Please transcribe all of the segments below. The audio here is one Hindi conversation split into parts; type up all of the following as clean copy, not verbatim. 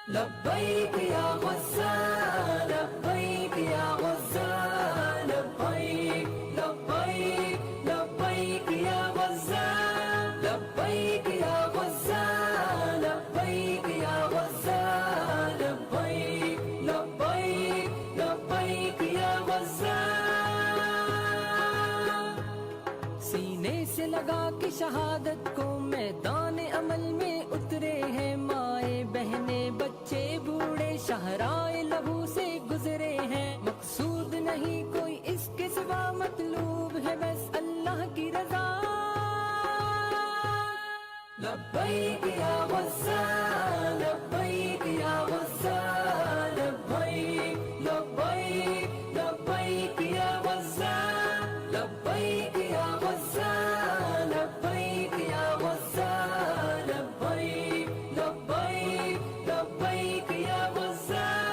लब्बैक या गज़्ज़ाल, लब्बैक या गज़्ज़ाल, लब्बैक लब्बैक लब्बैक या गज़्ज़ाल, लब्बैक या गज़्ज़ाल, लब्बैक या गज़्ज़ाल, लब्बैक लब्बैक लब्बैक या गज़्ज़ाल। सीने से लगा के शहादत को मैदान अमल में उतरे हैं माए बहने बच्चे बूढ़े शहराए लहू से गुजरे हैं। मकसूद नहीं कोई इसके सिवा, मतलूब है बस अल्लाह की रजा। लब्बैक या गज़्ज़ाल, लब्बैक या गज़्ज़ाल, लब्बैक लब्बैक लब्बैक या गज़्ज़ाल, लब्बैक या गज़्ज़ाल, लब्बैक या गज़्ज़ाल, लब्बैक लब्बैक लब्बैक या गज़्ज़ाल।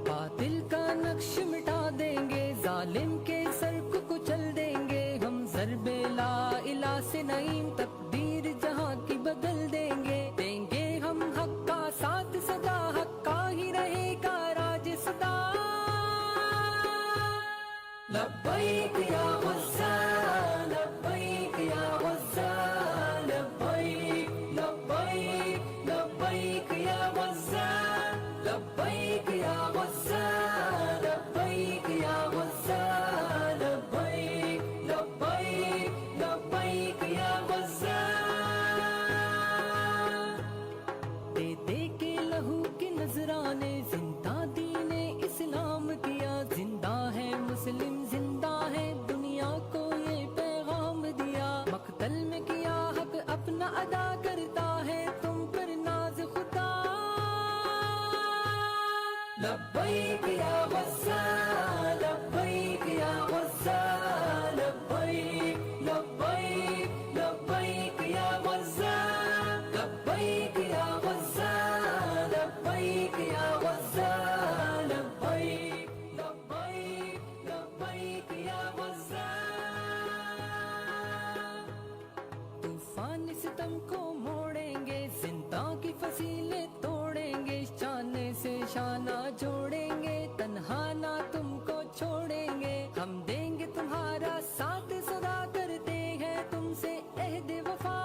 बातिल का नक्श मिटा देंगे, जालिम के सर को कुचल देंगे हम। ज़र्बे ला इला से नईम तकदीर जहां की बदल देंगे। देंगे हम हक का साथ सदा, हक का ही रहेगा राज सदा। लब्बैक या गज़्ज़ाल, लब्बैक या गज़्ज़ाल, लब्बैक लब्बैक लब्बैक या गज़्ज़ाल, लब्बैक या गज़्ज़ाल, लब्बैक या गज़्ज़ाल, लब्बैक लब्बैक लब्बैक या गज़्ज़ाल। दे दे के लहू के नजराने जिंदा दीने इस्लाम किया। जिंदा है मुस्लिम, जिंदा है दुनिया को ये पैगाम दिया। मकतल में किया हक अपना अदा, करता है तुम पर नाज खुदा। लब्बैक या गज़्ज़ाल, लब्बैक या गज़्ज़ाल, लब्बैक लब्बैक लब्बैक या गज़्ज़ाल, लब्बैक या गज़्ज़ाल, लब्बैक या गज़्ज़ाल, लब्बैक लब्बैक लब्बैक या गज़्ज़ाल। तूफान सितम को मोड़ेंगे, जिंदा की फसीलें तोड़ेंगे। शाने से शाना जोड़ेंगे, तन्हा ना तुमको छोड़ेंगे। हम देंगे तुम्हारा साथ सदा, करते हैं तुमसे अहद वफा।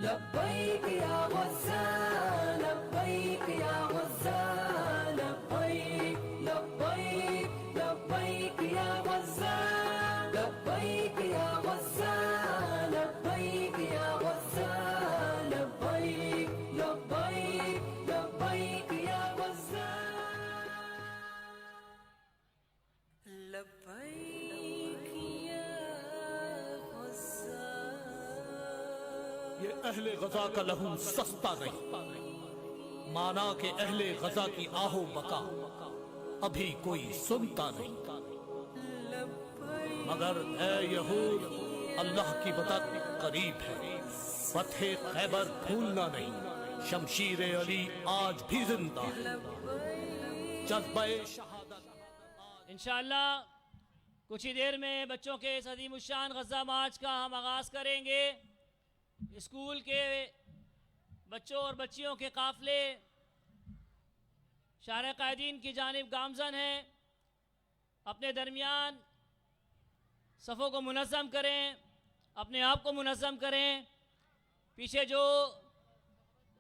लब्बैक या गज़्ज़ाल, लब्बैक या गज़्ज़ाल, लब्बैक लब्बैक लब्बैक या गज़्ज़ाल, लब्बैक या गज़्ज़ाल, लब्बैक या गज़्ज़ाल, लब्बैक लब्बैक लब्बैक या गज़्ज़ाल, लब्बैक या गज़्ज़ाल। ये अहले गजा का लहू सस्ता नहीं, माना के अहले गजा की आहो बका अभी कोई सुनता नहीं। मगर ए यहूद, अल्लाह की मदद करीब है। फतह खैबर भूलना नहीं, शमशीर अली आज भी जिंदा है। जज्बे शहादत इंशाअल्लाह कुछ ही देर में बच्चों के इस अज़ीमुश्शान गज़ा मार्च का हम आगाज़ करेंगे। स्कूल के बच्चों और बच्चियों के काफ़िले शार कायदीन की जानिब गामज़न हैं। अपने दरमियान सफ़ों को मुनज़्ज़म करें, अपने आप को मुनज़्ज़म करें। पीछे जो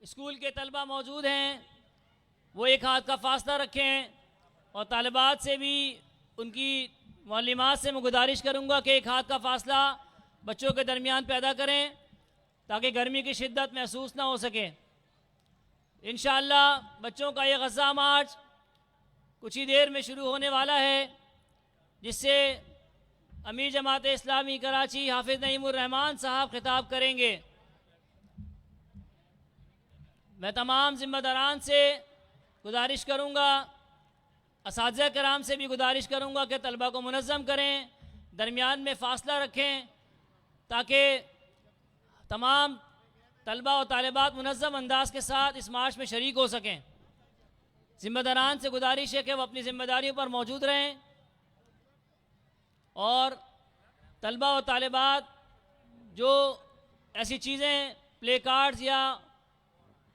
स्कूल के तलबा मौजूद हैं वो एक हाथ का फ़ासला रखें, और तालिबात से भी उनकी मुअल्लिमात से मैं गुजारिश करूँगा कि एक हाथ का फ़ासला बच्चों के दरमियान पैदा करें ताकि गर्मी की शिद्दत महसूस ना हो सके। इंशाअल्लाह बच्चों का ये गज़ा मार्च कुछ ही देर में शुरू होने वाला है, जिससे अमीर जमात इस्लामी कराची हाफिज़ नईमुर रहमान साहब खिताब करेंगे। मैं तमाम ज़िम्मेदारान से गुजारिश करूँगा, असातिज़ा कराम से भी गुजारिश करूँगा कि तलबा को मुनज़्ज़म करें, दरमियान में फ़ासला रखें ताकि तमाम तलबा और तालिबात मुनज़्ज़म अंदाज के साथ इस मार्च में शरीक हो सकें। ज़िम्मेदारान से गुजारिश है कि वह अपनी ज़िम्मेदारियों पर मौजूद रहें और तलबा और तालिबात जो ऐसी चीज़ें प्ले कार्ड्स या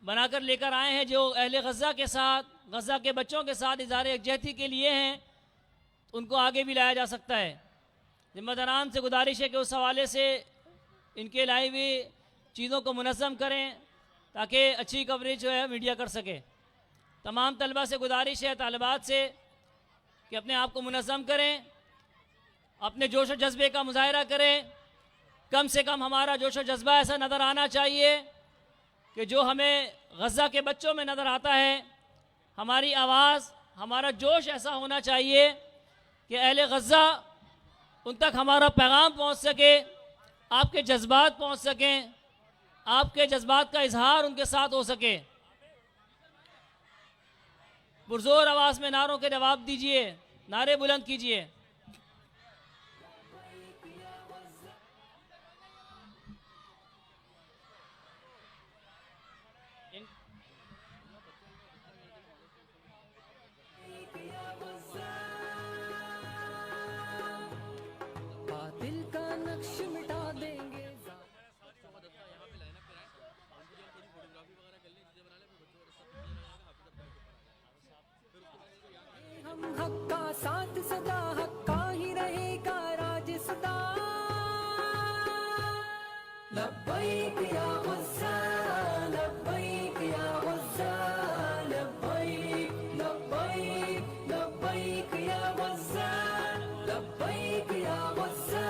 बनाकर लेकर आए हैं जो अहले गज़ा के साथ, गज़ा के बच्चों के साथ इज़हार यकजहती के लिए हैं, उनको आगे भी लाया जा सकता है। ज़िम्मेदारान से गुजारिश है कि उस हवाले से इनके लाई हुई चीज़ों को मुनज़्ज़म करें ताकि अच्छी कवरेज जो है मीडिया कर सके। तमाम तलबा से गुजारिश है, तालिबात से, कि अपने आप को मुनज़्ज़म करें, अपने जोश और जज्बे का मुजाहरा करें। कम से कम हमारा जोश और जज्बा ऐसा नज़र आना चाहिए कि जो हमें गज़ा के बच्चों में नज़र आता है। हमारी आवाज़, हमारा जोश ऐसा होना चाहिए कि अहले गज़ा उन तक हमारा पैगाम पहुंच सके, आपके जज्बात पहुंच सकें, आपके जज्बात का इजहार उनके साथ हो सके। पुरजोर आवाज़ में नारों के जवाब दीजिए, नारे बुलंद कीजिए। बातिल का नक्श मिटा देंगे। हम हक का साथ सदा, हक का ही रहेगा राज सदा। लब्बैक या गज़्ज़ा, लब्बैक या गज़्ज़ा, लब्बैक लब्बैक लब्बैक या गज़्ज़ा, लब्बैक या गज़्ज़ा,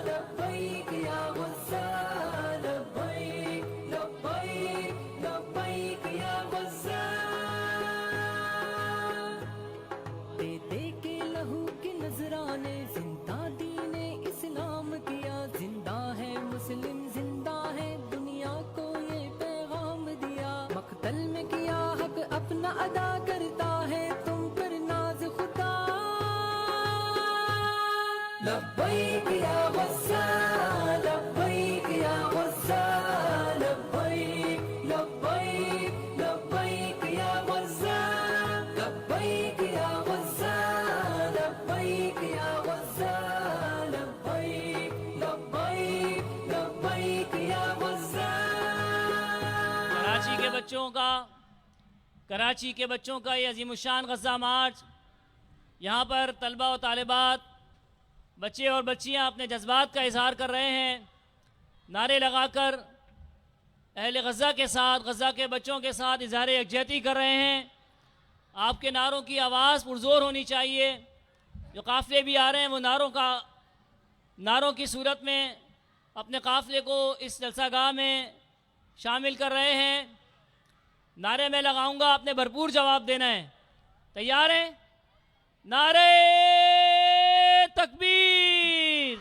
लब्बैक या गज़्ज़ा, लब्बैक लब्बैक लब्बैक या गज़्ज़ा। दे दे के लहू के नजराने जिंदा दीने इस्लाम किया। जिंदा है मुस्लिम, जिंदा है दुनिया को ये पैगाम दिया। मक्तल में किया हक अपना अदा करता है तुम पर नाज खुदा। लब्बैक या गज़्ज़ा, लब्बैक या गज़्ज़ा, लब्बैक लब्बैक लब्बैक या गज़्ज़ा, लब्बैक या गज़्ज़ा, लब्बैक या गज़्ज़ा, लब्बैक लब्बैक लब्बैक या गज़्ज़ा। कराची के बच्चों का ये अजीमुशान गज़ा मार्च, यहाँ पर तलबा और तालिबात, बच्चे और बच्चियाँ अपने जज्बात का इजहार कर रहे हैं, नारे लगाकर अहले गज़ा के साथ, गज़ा के बच्चों के साथ इजहार यकजहती कर रहे हैं। आपके नारों की आवाज़ पुरजोर होनी चाहिए। जो काफ़िले भी आ रहे हैं वो नारों की सूरत में अपने काफ़िले को इस जलसागाह में शामिल कर रहे हैं। नारे मैं लगाऊंगा, आपने भरपूर जवाब देना है। तैयार हैं? नारे तकबीर,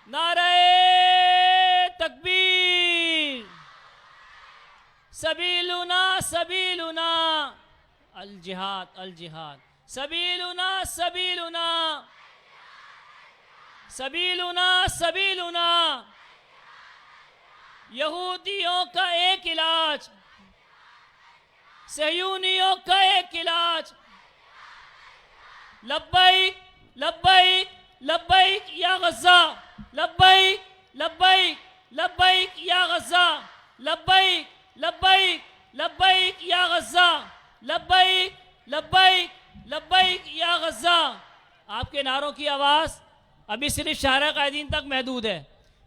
नारे तकबीर, सबीलुना सबीलुना अल जिहाद अल जिहाद, सबीलुना सबीलुना, सबीलुना सबीलुना। यहूदियों का एक इलाज, सहयूनियों का एक इलाज। लब्बैक लब्बैक लब्बैक या गज़्ज़ा, लब्बैक लब्बैक लब्बैक या गज़्ज़ा, लब्बैक लब्बैक लब्बैक या गज़्ज़ा, लब्बैक लब्बैक लब्बैक या गज़्ज़ा। आपके नारों की आवाज़ अभी सिर्फ शाहरा कायदीन तक महदूद है।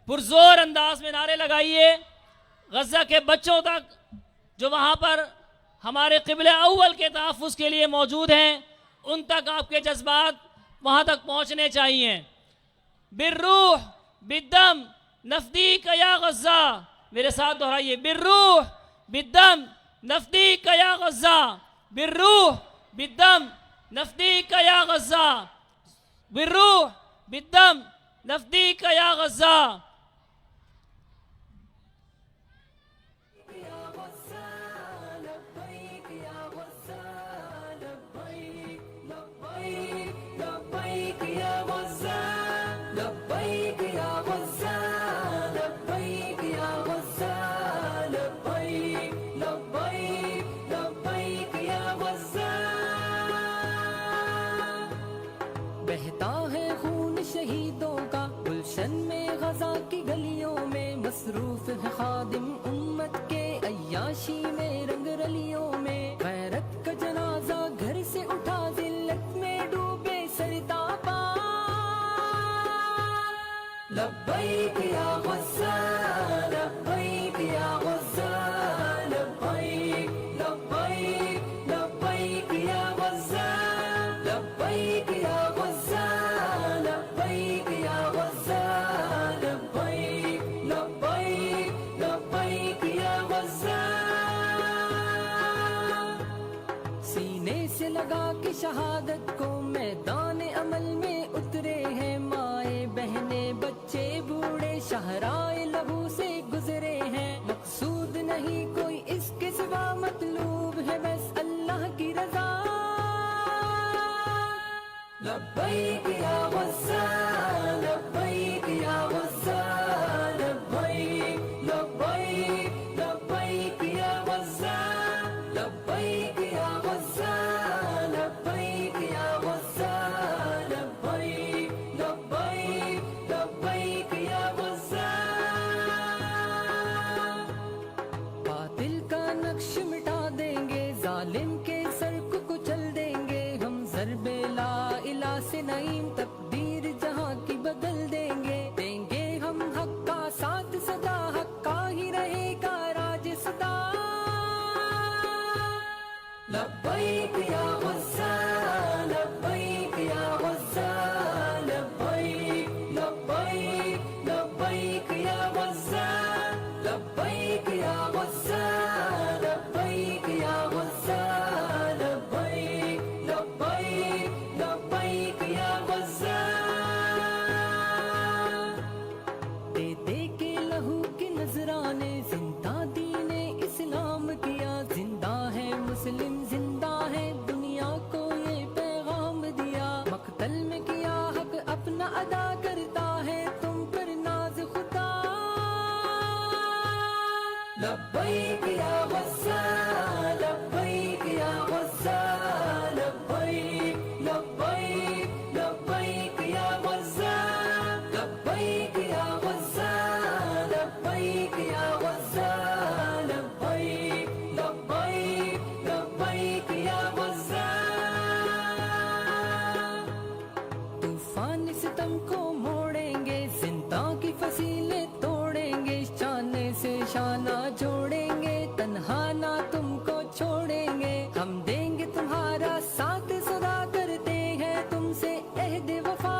पुरजोर अंदाज में नारे लगाइए। गज़ा के बच्चों तक जो वहाँ पर हमारे क़िबले अव्वल के तहफ़्फ़ुज़ के लिए मौजूद हैं, उन तक आपके जज्बात वहाँ तक पहुँचने चाहिए। बिर्रूह बिद्दम नफ़दीक या गज़्ज़ा, मेरे साथ दोहराइए। बिर्रूह बिद्दम नफ़दीक या गज़्ज़ा, बिर्रूह बिद्दम नफ़दीक या गज़्ज़ा, बिर्रूह बिद्दम नफ़दीक या गज़्ज़ा। बहता है खून शहीदों का गुलशन में गज़ा की गलियों में। मसरूफ है खादिम उम्मत के अय्याशी में रंग रलियों में। गैरत का जनाजा घर से उठा जिल्लत में डूबे सरतापा। लब्बैक या गज़्ज़ाल लब्बैक या गज़्ज़ाल लब्बैक लब्बैक लब्बैक या गज़्ज़ाल लब्बैक या गज़्ज़ाल लब्बैक या गज़्ज़ाल लब्बैक लब्बैक लब्बैक या गज़्ज़ाल। सीने से लगा के शहादत को मैदान अमल में उतरे हैं माए बहने बच्चे बूढ़े शहराए लहू से गुजरे हैं। मकसूद नहीं कोई इसके सिवा मतलूब है बस अल्लाह की रजा। लब्बैक या गज़्ज़ाल लब्बैक या गज़्ज़ाल लब्बैक लब्बैक लब्बैक या गज़्ज़ाल लब्बैक या गज़्ज़ाल लब्बैक या गज़्ज़ाल लब्बैक लब्बैक लब्बैक या गज़्ज़ाल। बातिल का नक्श मिटा देंगे जालिम के सर को कुचल देंगे हम। ज़र्बे ला इला से नईम तकदीर जहां की बदल देंगे। देंगे हम हक का साथ सदा हक का ही रहेगा राज सदा। लब्बैक या गज़्ज़ाल लब्बैक या गज़्ज़ाल लब्बैक लब्बैक लब्बैक या गज़्ज़ाल लब्बैक या गज़्ज़ाल लब्बैक या गज़्ज़ाल लब्बैक लब्बैक लब्बैक या गज़्ज़ाल। दे दे के लहू के नजराने जिंदा दीने इस्लाम किया। जिंदा है मुस्लिम जिंदा है दुनिया को ये पैगाम दिया। मक्तल में किया हक अपना अदा करता है तुम पर नाज खुदा। लब्बैक या गज़्ज़ाल लब्बैक या गज़्ज़ाल लब्बैक लब्बैक लब्बैक या गज़्ज़ाल लब्बैक या गज़्ज़ाल लब्बैक या गज़्ज़ाल लब्बैक लब्बैक लब्बैक या गज़्ज़ाल। तूफान सितम को मोड़ेंगे जिंदा की फसीलें तोड़ेंगे। शाने से शाना जोड़ेंगे तन्हा ना तुमको छोड़ेंगे। हम देंगे तुम्हारा साथ सदा करते हैं तुमसे अहद वफा।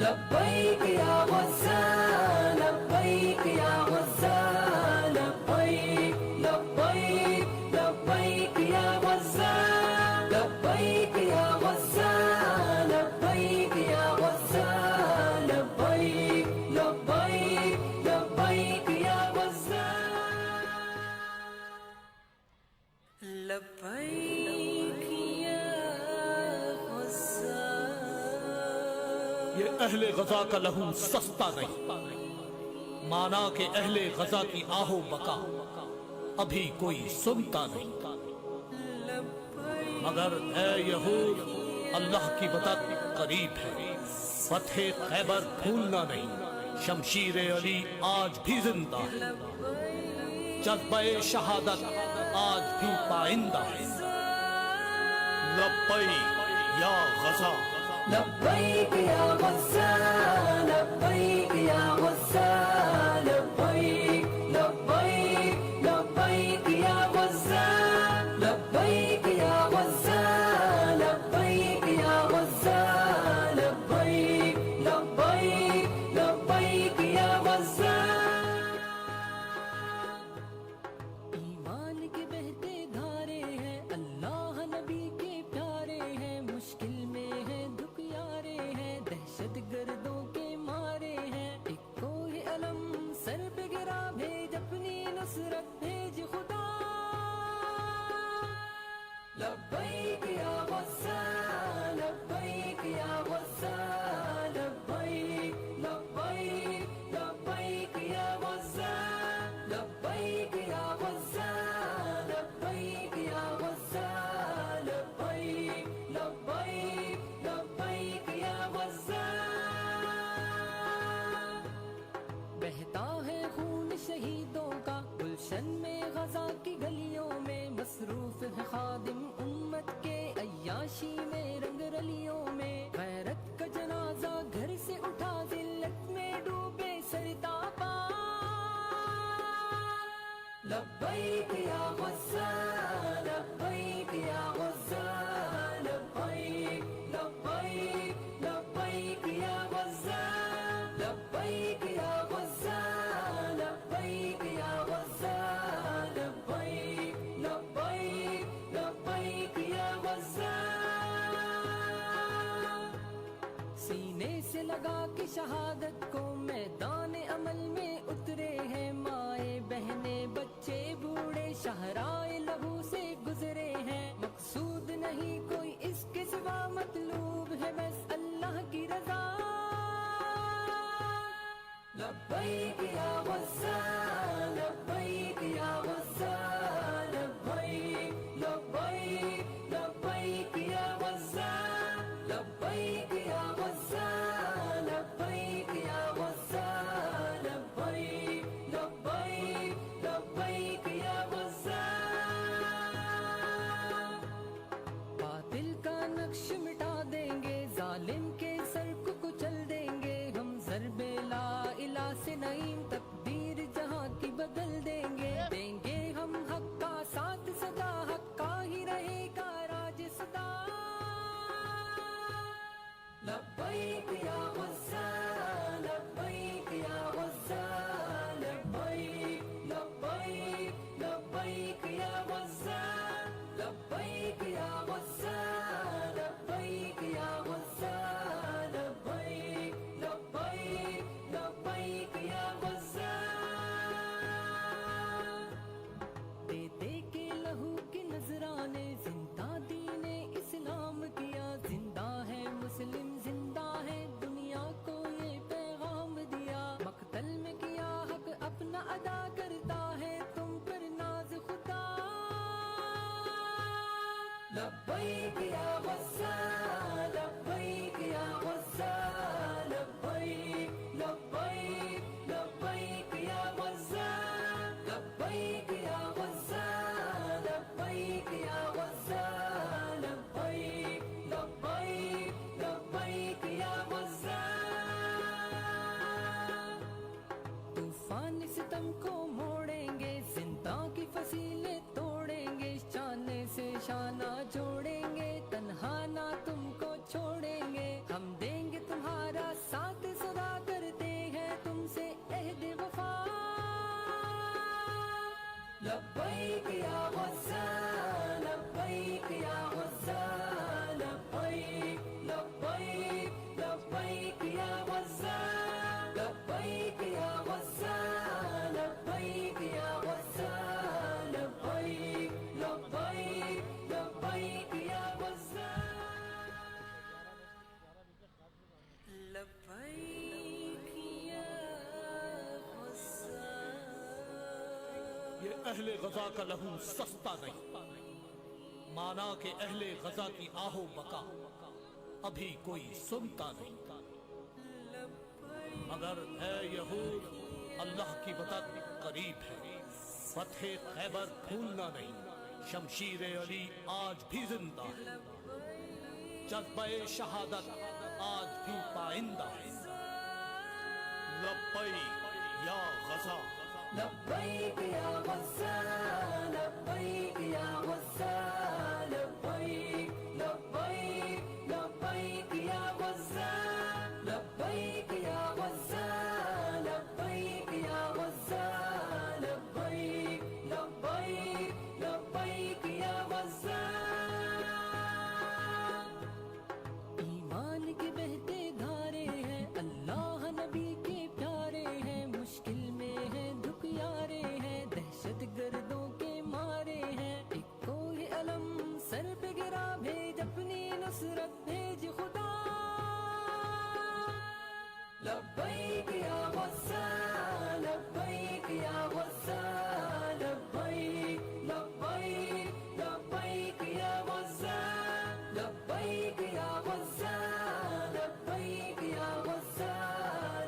लब्बैक या गज़्ज़ाल लब्बैक या गज़्ज़ाल लब्बैक लब्बैक लब्बैक या गज़्ज़ाल लब्बैक या गज़्ज़ाल लब्बैक या गज़्ज़ाल लब्बैक लब्बैक लब्बैक या गज़्ज़ाल। लब्बैक या गज़्ज़ाल। ये अहले गजा का लहू सस्ता नहीं, माना के अहले गजा की आहो बका अभी कोई सुनता नहीं। मगर ऐ यहूद अल्लाह की मदद करीब है। फतह खैबर भूलना नहीं, शमशीर अली आज भी जिंदा है। जज्बे शहादत आज भी पाइंदा है। लब्बैक या गजा लब्बैक या गज़्ज़ाल लब्बैक या गज़्ज़ाल लब्बैक लब्बैक लब्बैक या गज़्ज़ाल लब्बैक या गज़्ज़ाल लब्बैक या गज़्ज़ाल लब्बैक लब्बैक लब्बैक या गज़्ज़ाल। ईमान के बहते धारे हैं अल्लाह नबी के प्यारे हैं। मुश्किल में है दुखियारे हैं दहशत गर्दों के मारे हैं। एक कोई अलम सर पे गिरा लब्बैक या गुस्सा लब्बैक या गुस्सा लब्बैक लब्बैक लब्बैक या गुस्सा लब्बैक या गुस्सा लब्बैक या गुस्सा लब्बैक लब्बैक लब्बैक या गुस्सा। सीने से लगा के शहादत को मैदान अमल में उतरे हैं माए बहने बच्चे बूढ़े शहराए लहू से गुजरे हैं। मकसूद नहीं कोई इसके सिवा मतलूब है बस अल्लाह की रजा। लब्बैक या गुस्सा लब्बैक या गुस्सा लब्बैक लब्बैक लब्बैक या गुस्सा लब्बैक या गुस्सा लब्बैक या गुस्सा लब्बैक लब्बैक लब्बैक या गुस्सा। बातिल का नक्श मिटा देंगे जालिम के सर को कुचल देंगे हम ज़र्बे ला इला से नईम तकदीर जहां की बदल देंगे। देंगे हम हक का साथ सदा हक का ही रहेगा राज सदा। लब्बैक या गुस्सा लब्बैक या गुस्सा लब्बैक लब्बैक लब्बैक या गुस्सा लब्बैक या गुस्सा लब्बैक या गुस्सा लब्बैक लब्बैक लब्बैक या गुस्सा। दे दे के लहू के नजराने जिंदा दीने इस्लाम किया। जिंदा है मुस्लिम जिंदा है दुनिया को ये पैगाम दिया। मकतल में किया हक अपना अदा करता है तुम पर नाज खुदा। लब्बैक या गुस्सा लब्बैक या गुस्सा लब्बैक लब्बैक लब्बैक या गुस्सा लब्बैक या गुस्सा लब्बैक या गुस्सा लब्बैक लब्बैक लब्बैक या गुस्सा। तूफान सितम को मोड़ेंगे जिंदा की फसीलें तोड़ेंगे। शाने से शाना जोड़ेंगे तन्हा ना तुमको छोड़ेंगे। हम देंगे तुम्हारा साथ सदा करते हैं तुमसे अहद वफा। लब्बैक या गुस्सा लब्बैक या गुस्सा लब्बैक लब्बैक लब्बैक या गुस्सा लब्बैक या गुस्सा लब्बैक या गुस्सा लब्बैक लब्बैक लब्बैक या गुस्सा। लब्बैक या गुस्सा। ये अहले गजा का लहू सस्ता नहीं। माना कि अहले गजा की आहो बका अभी कोई सुनता नहीं। मगर है यहूद अल्लाह की मदद करीब है। फतह खैबर भूलना नहीं। शमशीर अली आज भी जिंदा है। जज्बे शहादत आज भी पाइंदा है। लब्बैक या गजा लब्बैक या गुस्सा लब्बैक या गुस्सा लब्बैक लब्बैक लब्बैक या गुस्सा लब्बैक या गुस्सा लब्बैक या गुस्सा लब्बैक लब्बैक लब्बैक या गुस्सा। ईमान के बहते धारे हैं अल्लाह नबी के प्यारे हैं। मुश्किल में है दुखियारे हैं दहशत गर्दों के मारे हैं। एक कोई अलम सर पे गिरा भेज अपनी नुसरत भेज खुदा। लब्बैक या गुस्सा लब्बैक या गुस्सा लब्बैक लब्बैक लब्बैक या गुस्सा लब्बैक या गुस्सा लब्बैक या गुस्सा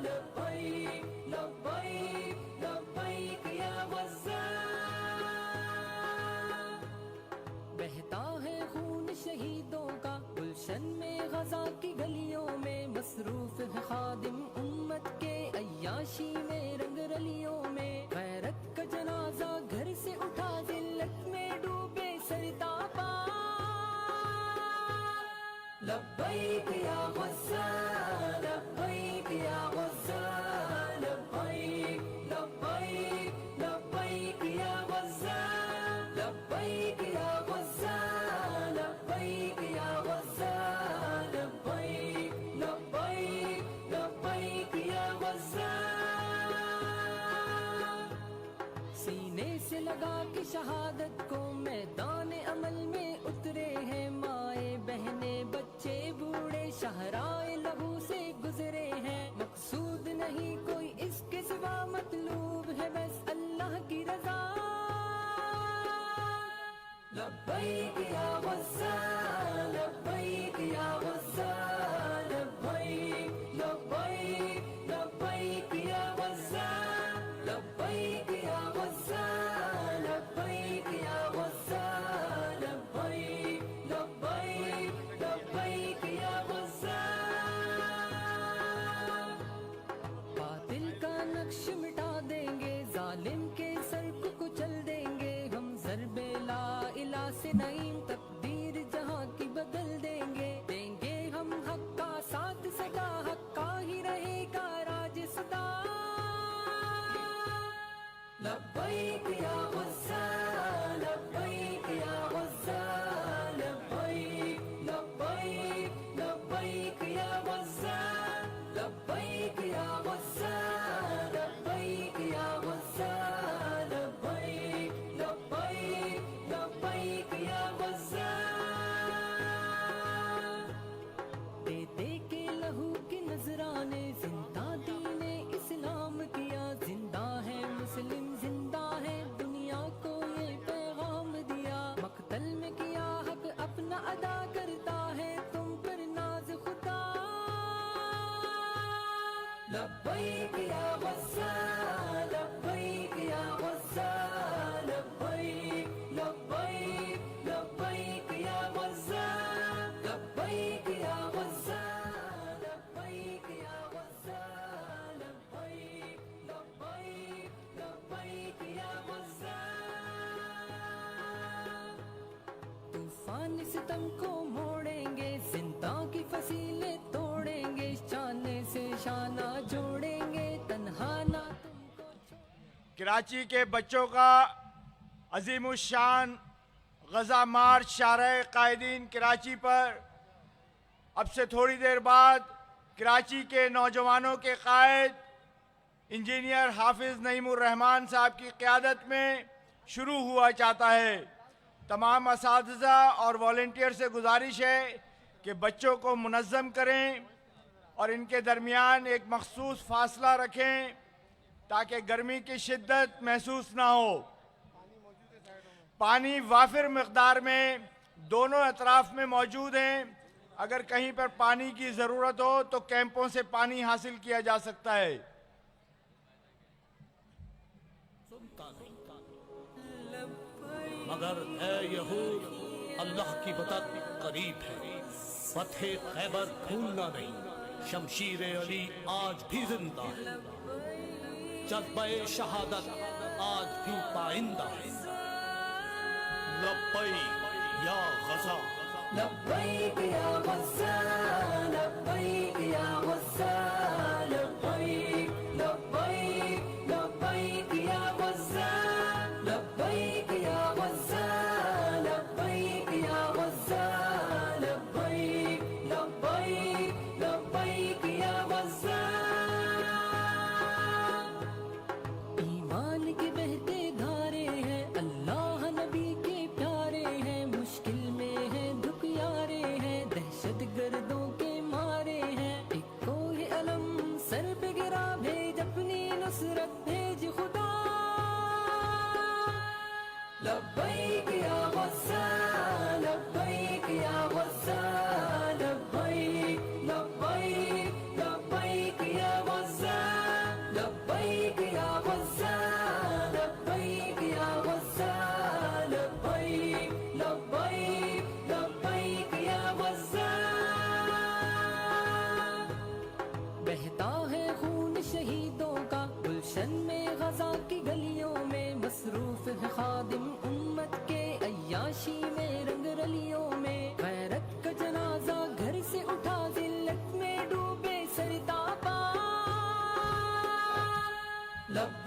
लब्बैक लब्बैक लब्बैक या गुस्सा। बहता है खून शहीदों का गुलशन में गजा की गलियों में। मसरूफ है खादिम उम्मत के अयाशी में रंग रलियों में गैरत का जनाजा घर से उठा जिल्लत में डूबे सरतापा लब्बैक या गज़्ज़ाल लब्बैक या गज़्ज़ाल लब्बैक लब्बैक लब्बैक या गज़्ज़ाल लब्बैक या गज़्ज़ाल लब्बैक या गज़्ज़ाल लब्बैक लब्बैक लब्बैक या गज़्ज़ाल। सीने से लगा के शहादत को मैदान अमल में उतरे हैं माए बहने बच्चे बूढ़े शहराए लहू से गुजरे हैं। मकसूद नहीं कोई इसके सिवा मतलूब है बस अल्लाह की रजा। लब्बैक या गज़्ज़ाल लब्बैक या गज़्ज़ाल लब्बैक लब्बैक लब्बैक या गज़्ज़ाल लब्बैक या गज़्ज़ाल लब्बैक या गज़्ज़ाल लब्बैक लब्बैक लब्बैक या गज़्ज़ाल। बातिल का नक्श मिटा देंगे जालिम के सर को कुचल देंगे हम ज़र्बे ला इला से नईम तकदीर जहां की बदल देंगे हम हक का साथ सदा हक का ही रहेगा राज सदा। लब्बैक या गज़्ज़ाल लब्बैक या गज़्ज़ाल लब्बैक लब्बैक लब्बैक या गज़्ज़ाल लब्बैक या गज़्ज़ाल लब्बैक या गज़्ज़ाल लब्बैक लब्बैक लब्बैक या गज़्ज़ाल। दे दे के लहू के नजराने जिंदा दीने इस्लाम किया जिंदा है मुस्लिम जिंदा है दुनिया को ये पैगाम दिया। मक्तल में किया हक अपना अदा करता है तुम पर नाज खुदा। लब्बैक या गज़्ज़ाल लब्बैक या गज़्ज़ाल लब्बैक लब्बैक लब्बैक या गज़्ज़ाल लब्बैक या गज़्ज़ाल लब्बैक या गज़्ज़ाल लब्बैक लब्बैक लब्बैक या गज़्ज़ाल। तूफान सितम को मोड़ेंगे जिंदा की फसीलें तोड़ेंगे शाने से शाना जोड़ेंगे तन्हा ना तुमको। कराची के बच्चों का अजीमुशान गज़ा मार्च शारह कायदीन कराची पर अब से थोड़ी देर बाद कराची के नौजवानों के कायद इंजीनियर हाफिज़ नईमुर रहमान साहब की क़यादत में शुरू हुआ चाहता है। तमाम असातिज़ा और वॉलंटियर से गुजारिश है कि बच्चों को मुनज़्ज़म करें और इनके दरमियान एक मखसूस फासला रखें ताकि गर्मी की शिद्दत महसूस ना हो। पानी वाफिर मकदार में दोनों अतराफ में मौजूद हैं। अगर कहीं पर पानी की ज़रूरत हो तो कैंपों से पानी हासिल किया जा सकता है। सुनता नहीं मगर है यहूद अल्लाह की मदद करीब है। फतह खैबर भूलना नहीं। शमशीर अली आज भी जिंदा है। जज्बे शहादत आज भी पाइंदा है। लब्बैक या गज़ा लब्बैक या गज़्ज़ाल लब्बैक या गज़्ज़ाल लब्बैक लब्बैक लब्बैक या गज़्ज़ाल लब्बैक या गज़्ज़ाल लब्बैक या गज़्ज़ाल लब्बैक लब्बैक लब्बैक या गज़्ज़ाल। ईमान के बहते धारे हैं अल्लाह नबी के प्यारे हैं मुश्किल में है दुखियारे हैं दहशत गर्दों के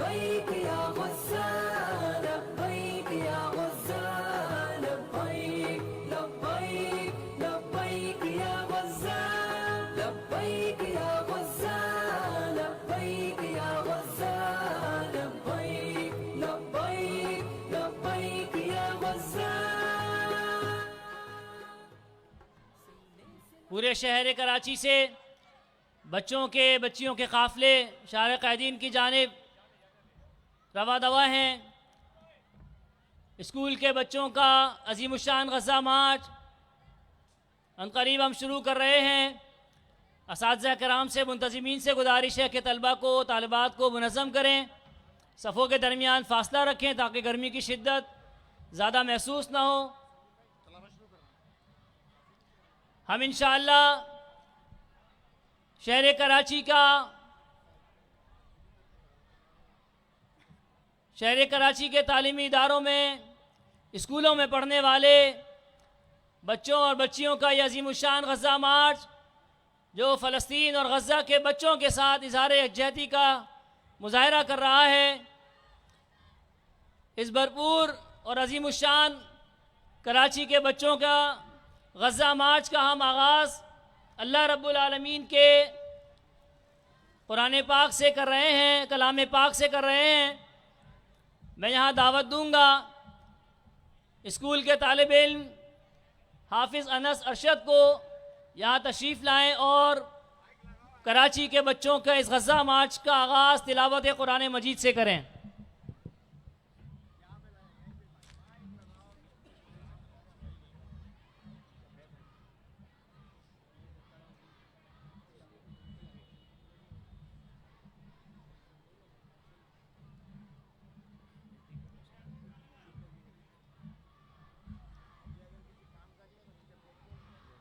लब्बैक या गुस्सा लब्बैक या गुस्सा लब्बैक लब्बैक लब्बैक या गुस्सा लब्बैक या गुस्सा लब्बैक या गुस्सा लब्बैक लब्बैक लब्बैक या गुस्सा। पूरे शहर कराची से बच्चियों के काफ़िले शार क़ायदीन की जानिब रवा दवा हैं। स्कूल के बच्चों का अज़ीमुश्शान गज़ा मार्च अनकरीब हम शुरू कर रहे हैं। असातिज़ा कराम से मुंतज़िमीन से गुजारिश है कि तलबा को तालिबात को मुनज़्ज़म करें, सफ़ों के दरमियान फ़ासला रखें ताकि गर्मी की शिद्दत ज़्यादा महसूस ना हो। हम इंशाअल्लाह शहर कराची के तालीमी इदारों में, स्कूलों में पढ़ने वाले बच्चों और बच्चियों का यह अज़ीमुश्शान गज़ा मार्च जो फ़लस्तीन और गज़ा के बच्चों के साथ इज़हार यकजहती का मुज़ाहरा कर रहा है, इस भरपूर और अज़ीमुश्शान कराची के बच्चों का गज़ा मार्च का हम आगाज़ अल्लाह रब्बुल आलमीन के कुरान पाक से कर रहे हैं, कलाम पाक से कर रहे हैं। मैं यहाँ दावत दूँगा स्कूल के तालिब इल्म हाफिज़ अनस अरशद को यहाँ तशरीफ़ लाएँ और कराची के बच्चों का इस गज़ा मार्च का आगाज़ तिलावत कुरान मजीद से करें।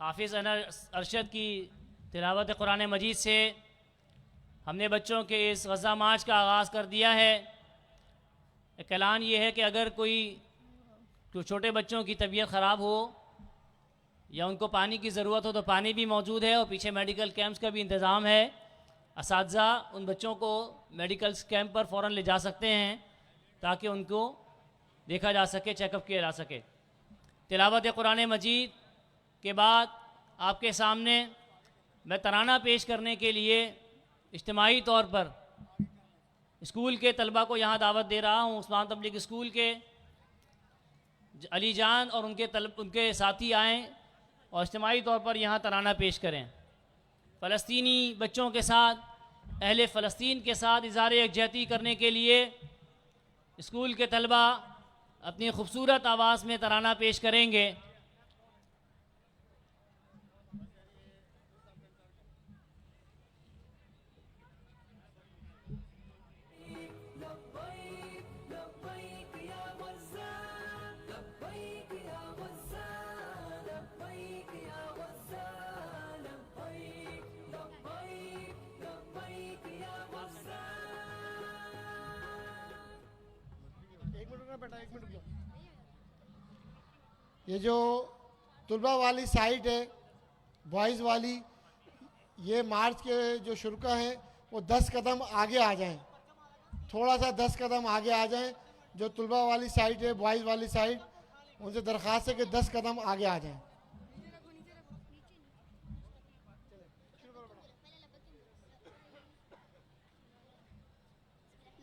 हाफिज़ अरशद की तिलावत कुरान मजीद से हमने बच्चों के इस गज़ा मार्च का आगाज़ कर दिया है। एक ऐलान ये है कि अगर कोई छोटे बच्चों की तबीयत ख़राब हो या उनको पानी की ज़रूरत हो तो पानी भी मौजूद है और पीछे मेडिकल कैंप्स का भी इंतज़ाम है। असातिज़ा उन बच्चों को मेडिकल कैंप पर फ़ौरन ले जा सकते हैं ताकि उनको देखा जा सके, चेकअप किया जा सके। तिलावत कुरान मजीद के बाद आपके सामने मैं तराना पेश करने के लिए इज्तिमाई तौर पर स्कूल के तलबा को यहाँ दावत दे रहा हूँ। उस्मान तबलीग स्कूल के अली जान और उनके साथी आएँ और इज्तिमाई तौर पर यहाँ तराना पेश करें। फ़लस्तीनी बच्चों के साथ, अहले फ़लस्तीन के साथ इज़हार यकजहती करने के लिए स्कूल के तलबा अपनी खूबसूरत आवाज़ में तराना पेश करेंगे। ये जो तुलबा वाली साइड है, बॉयज़ वाली, ये मार्च के जो शुरुका हैं वो 10 कदम आगे आ जाएं, थोड़ा सा 10 कदम आगे आ जाएं। जो तुलबा वाली साइड है, बॉयज़ वाली साइड, उनसे दरख्वास्त है कि 10 कदम आगे आ जाएं।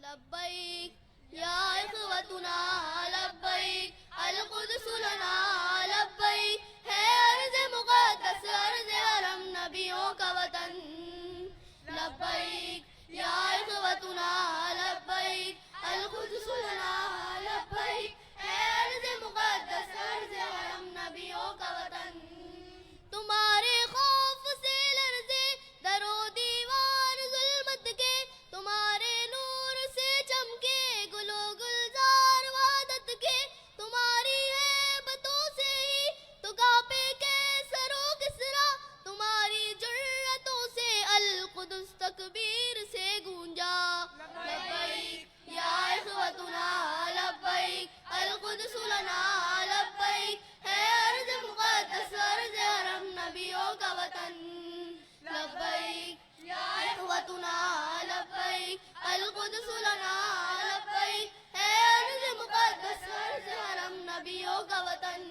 लब्बैक या इख्वतुना लब्बैक अल कुद्स लना लब्बैक है अर्ज़ मुक़द्दस अर्ज़ हरम नबियों का वतन लब्बैक या इख्वतुना लब्बैक अल कुद्स लना लब्बैक है अर्ज़ मुक़द्दस अर्ज़ हरम नबियों का वतन तुम्हारे खौफ से लर्ज़े दरो दीवार ज़ुल्मत के तुम्हारे नूर से चमके गुलो गुलजार वादत के तुम्हारी हैबतों से ही तो कांपे कैसरो किसरा तुम्हारी जुर्रतों से अल कुद्स तकबीर से गूंजा लब्बैक या इख्वतुना लब्बैक अल कुद्स लना लब्बैक है अर्ज़ मुक़द्दस अर्ज़ हरम नबियों का वतन लब्बैक या इख्वतुना लब्बैक अल कुद्स लना लब्बैक है अर्ज़ मुक़द्दस अर्ज़ हरम नबियों का वतन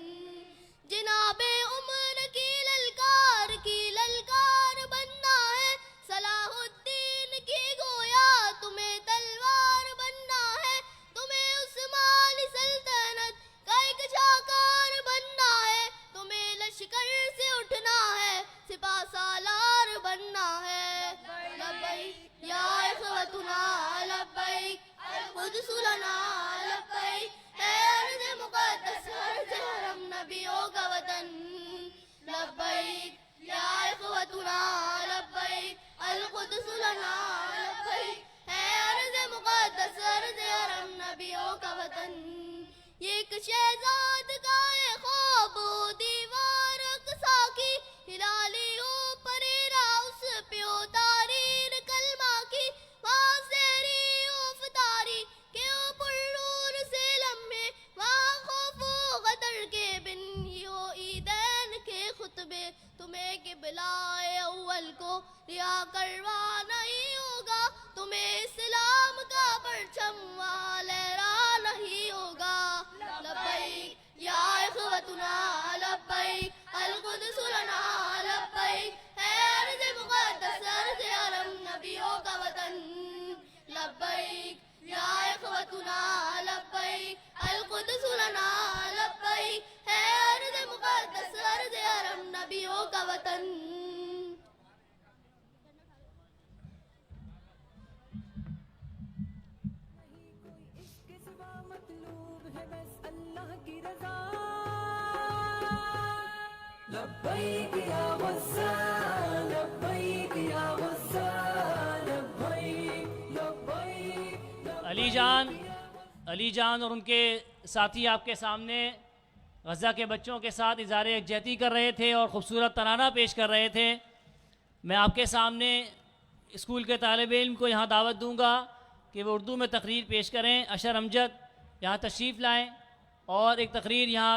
जिनाबे उम्र की ललकार बनना है सलाहुद्दीन की गोया तुम्हें तलवार बनना है तुम्हें उस्मानी सल्तनत का एक झाकार बनना है तुम्हें लश्कर से उठना है सिपा सालार बनना है लब्बैक या इख्वतुना लब्बैक अल कुद्स लना लब्बैक है अर्ज़ मुक़द्दस अर्ज़ हरम नबियों का वतन लब्बैक या इख्वतुना लब्बैक अल कुद्स लना लब्बैक है अर्ज़ मुक़द्दस अर्ज़ हरम नबियों का वतन ये एक शहजाद का ये ख्वाब दीवार अक़सा की हिलाली हो परेरा उस पे उतारीर कलमा की वहाँ सेरी उफ़तारी के ओ पुर्रूर से लम्हे वहाँ खौफ गदर के बिन यो ईद अव्वल को रिया करवा नहीं होगा, तुम्हें इस्लाम का परचम लहरा नहीं होगा। लब्बैक या इख्वतुना लब्बैक अल-कुद्स लना लब्बैक, है अर्ज़ मुक़द्दस अर्ज़ हरम नबियों का वतन। लब्बैक या इख्वतुना लब्बैक अल-कुद्स लना लब्बैक, है अर्ज़ मुक़द्दस अर्ज़ हरम नबियों का वतन। इसके सिवा मतलूब है बस अल्लाह की रज़ा। लब्बैक या वस्साल, लब्बैक या वस्साल, लब्बैक लब्बैक। अली जान और उनके साथी आपके सामने गज़ा के बच्चों के साथ इज़हार यकजहती कर रहे थे और ख़ूबसूरत तराना पेश कर रहे थे। मैं आपके सामने स्कूल के तालिब इल्म को यहाँ दावत दूँगा कि वो उर्दू में तकरीर पेश करें। अशर अमजद यहाँ तशरीफ़ लाएँ और एक तकरीर यहाँ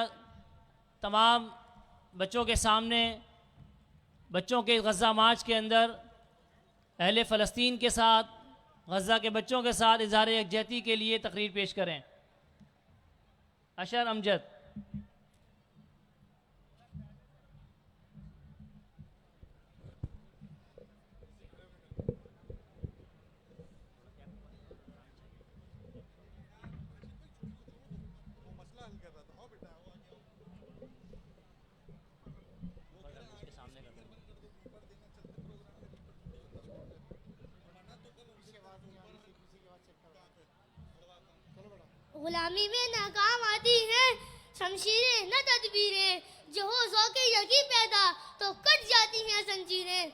तमाम बच्चों के सामने, बच्चों के गज़ा मार्च के अंदर अहले फ़लस्तीन के साथ, गज़ा के बच्चों के साथ इज़हार यकजहती के लिए तकरीर पेश करें। अशर अमजद। गुलामी में नाकाम आती हैं शमशीरें न तदबीरें, जो हो ज़ौक़े यकी पैदा तो कट जाती हैं जंजीरें।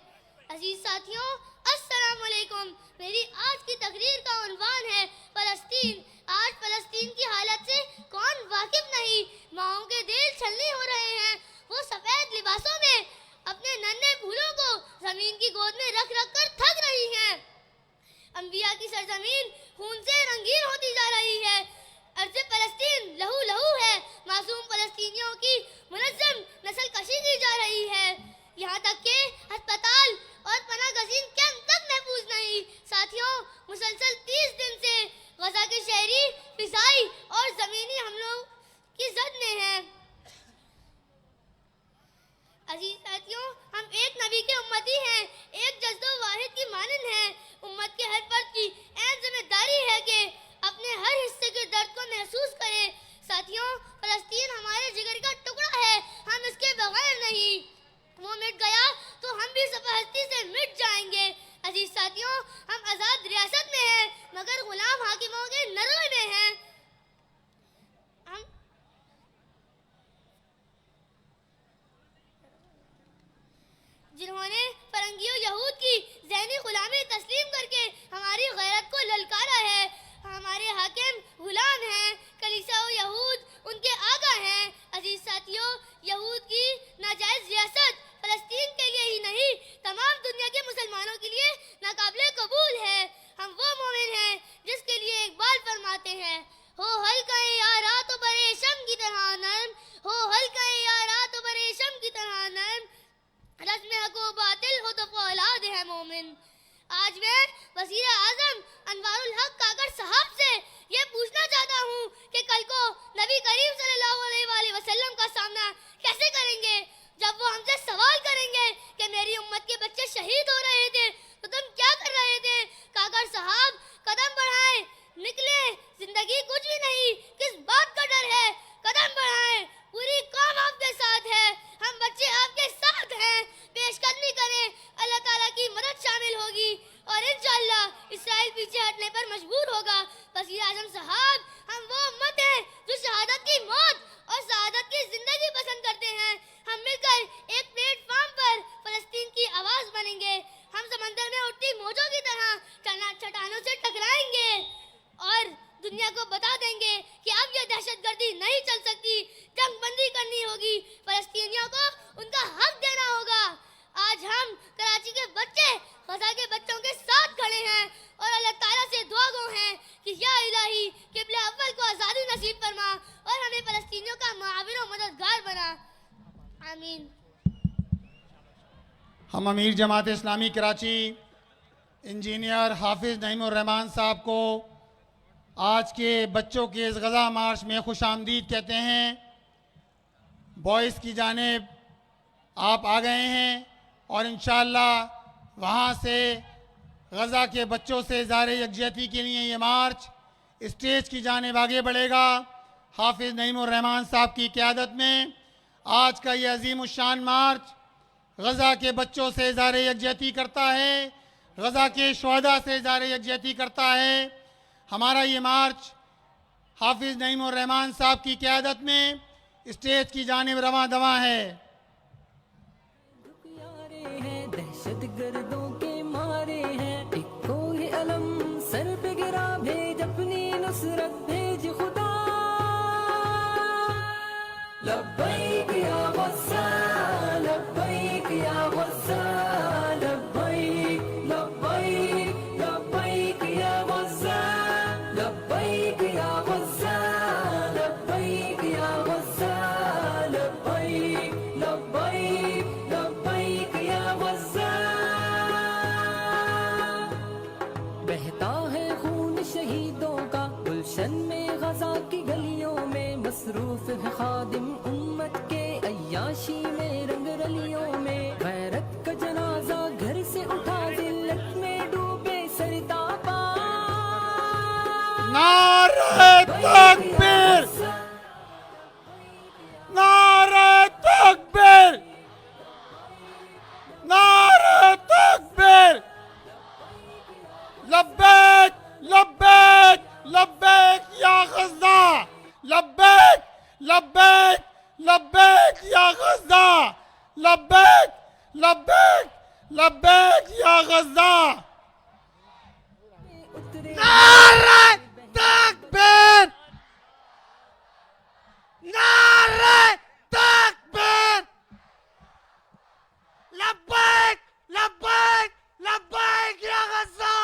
अजीज साथियों, अस्सलाम वालेकुम। मेरी आज की तकरीर का उन्वान है फ़लस्तीन। आज फ़लस्तीन की हालत से कौन वाकिफ नहीं। माओं के दिल छलनी हो रहे हैं, वो सफ़ेद लिबासों में अपने नन्हे फूलों को ज़मीन की गोद में रख रख कर थक रही हैं। अंबिया की सरजमीन खून से रंगीन होती जा रही है। अर्ज़ फ़लस्तीन लहू लहू है, मासूम फ़लस्तीनियों की मुनज़्ज़म नस्ल कशी की जा रही है। यहाँ तक के अस्पताल और पनाह गज़ीन कैंप तक महफूज नहीं। साथियों, मुसलसल 30 दिन से गज़ा के शहरी फ़िज़ाई और ज़मीनी हमलों की ज़द में हैं। अजीज साथियों, हम एक नबी के उम्मती हैं, एक जज़्बो वाहिद की मानंद हैं। उम्मत के हर फर्द की ऐन जिम्मेदारी है कि अपने हर हिस्से के दर्द को महसूस करे। साथियों, फ़लस्तीन हमारे जिगर का टुकड़ा है, हम इसके बगैर नहीं। वो मिट गया तो हम भी सफ़हस्ती से मिट जाएंगे। अजीज साथियों, हम आज़ाद रियासत में हैं मगर गुलाम हाकिमों के नज़र में हैं। हम जिन्होंने फरंगियों यहूद की ज़हनी गुलामी तस्लीम करके हमारी गैरत को ललकारा है। हमारे हाकिम गुलाम हैं, कलीसिया और यहूद उनके आगा हैं। अजीज साथियों, यहूद की नाजायज़ रियासत फ़लस्तीन के लिए ही नहीं, तमाम दुनिया के मुसलमानों के लिए नाकाबिले कबूल है। हम वो मोमिन हैं जिसके लिए इकबाल फरमाते हैं, हो हल्का यारा तो बड़े शम की तरह नर्म, हो हल्का यारा तो बड़े शम की तरह नर्म, रस्म हक़ो बातिल हो तो फौलाद है मोमिन। आज मैं वज़ीर आज़म अनवारुल हक काकर साहब से ये पूछना चाहता हूँ कि कल को नबी करीम सल्लल्लाहु अलैहि वसल्लम का सामना कैसे करेंगे जब वो हमसे सवाल करेंगे कि मेरी उम्मत के बच्चे शहीद हो रहे थे तो तुम क्या कर रहे थे। काकर साहब, कदम बढ़ाएं, निकले, जिंदगी कुछ भी नहीं, किस बात का डर है। कदम बढ़ाएं, पूरी कौम आपके साथ है, हम बच्चे आपके साथ हैं। पेशकदमी करें, अल्लाह ताला की मदद शामिल होगी और इंशाअल्लाह इसराइल पीछे हटने पर मजबूर होगा। वज़ीर आज़म साहब, हम वो उम्मत हैं जो शहादत की मौत और शहादत की जिंदगी पसंद करते हैं। हम मिलकर एक प्लेटफॉर्म पर फ़लस्तीन की आवाज़ बनेंगे। हम समंदर में उठती मौजों की तरह चट्टानों से टकराएंगे और दुनिया को बता देंगे कि अब यह दहशतगर्दी नहीं चल सकती, जंग बंदी करनी होगी, फ़लस्तीनियों को उनका हक देना होगा। आज हम कराची के बच्चे गज़ा के बच्चों के साथ खड़े हैं और अल्लाह ताला से दुआ गो हैं कि या इलाही क़िबला अव्वल को आज़ादी नसीब फरमा और हमें फ़लस्तीनियों हम अमीर जमात इस्लामी कराची इंजीनियर हाफिज़ नईमुर रहमान साहब को आज के बच्चों के इस गज़ा मार्च में खुश आमदीद कहते हैं। बॉयज़ की जानिब आप आ गए हैं और इंशाअल्लाह वहाँ से गज़ा के बच्चों से इज़हार यकजहती के लिए ये मार्च स्टेज की जानिब आगे बढ़ेगा। हाफिज़ नईमुर रहमान साहब की क़यादत में आज का ये अज़ीमुश्शान मार्च गज़ा के बच्चों से इज़हार यकजहती करता है, गज़ा के शुहदा से इज़हार यकजहती करता है। हमारा ये मार्च हाफिज़ नईमुर रहमान साहब की क़यादत में स्टेज की जानिब रवां दवां है। यारे हैं दहशत गर्दों के मारे हैं, एक कोई अलम सर पे गिरा, भेज अपनी नुसरत भेज खुदा। लब्बैक या गज़्ज़ा, लब्बैक या गज़्ज़ा, लब्बैक लब्बैक लब्बैक या गज़्ज़ा, लब्बैक या गज़्ज़ा, लब्बैक या गज़्ज़ा, लब्बैक लब्बैक लब्बैक या गज़्ज़ा। बहता है खून शहीदों का गुलशन में गज़ा की गलियों में, मसरूफ है खादिम उम्मत के अय्याशी में रंग रलियों में। गैरत का जनाजा घर से उठा, जिल्लत में डूबे सरतापा। नारे तकबीर, नारे तकबीर, नारे तकबीर। लब्बैक लब्बैक लब्बैक या गज़्ज़ा, लब्बैक लब्बैक लब्बैक या गज़्ज़ा, लब्बैक लब्बैक लब्बैक या गज़्ज़ा। नारे तकबीर, नारे तकबीर। लब्बैक लब्बैक लब्बैक या गज़्ज़ा।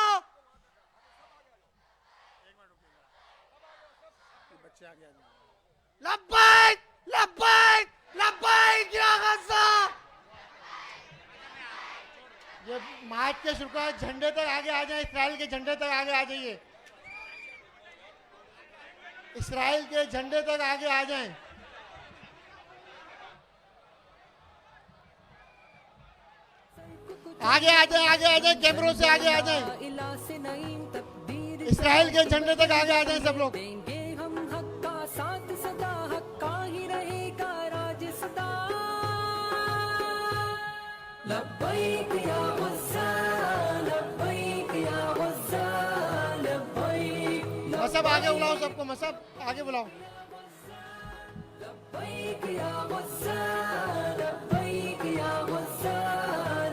लब्बैक लब्बैक लब्बैक या गज़्ज़ा। ये मार्च के शुरू झंडे तक आगे आ जाए, इसराइल के झंडे तक आगे आ जाइए, इसराइल के झंडे तक आगे आ जाएं। आगे आ जाए, आगे आ जाए, कैमरों से आगे आ जाए, इला से नईम तकदीर इसराइल के झंडे तक आगे आ जाए सब लोग। देंगे हम हक का साथ सदा, हक का ही रहेगा राज सदा। लब्बैक या गज़्ज़ा, लब्बैक या गज़्ज़ा, लब्बैक मसब आगे बुलाओ सबको, मसब आगे बुलाओ। लब्बैक या गज़्ज़ा, लब्बैक या गज़्ज़ा,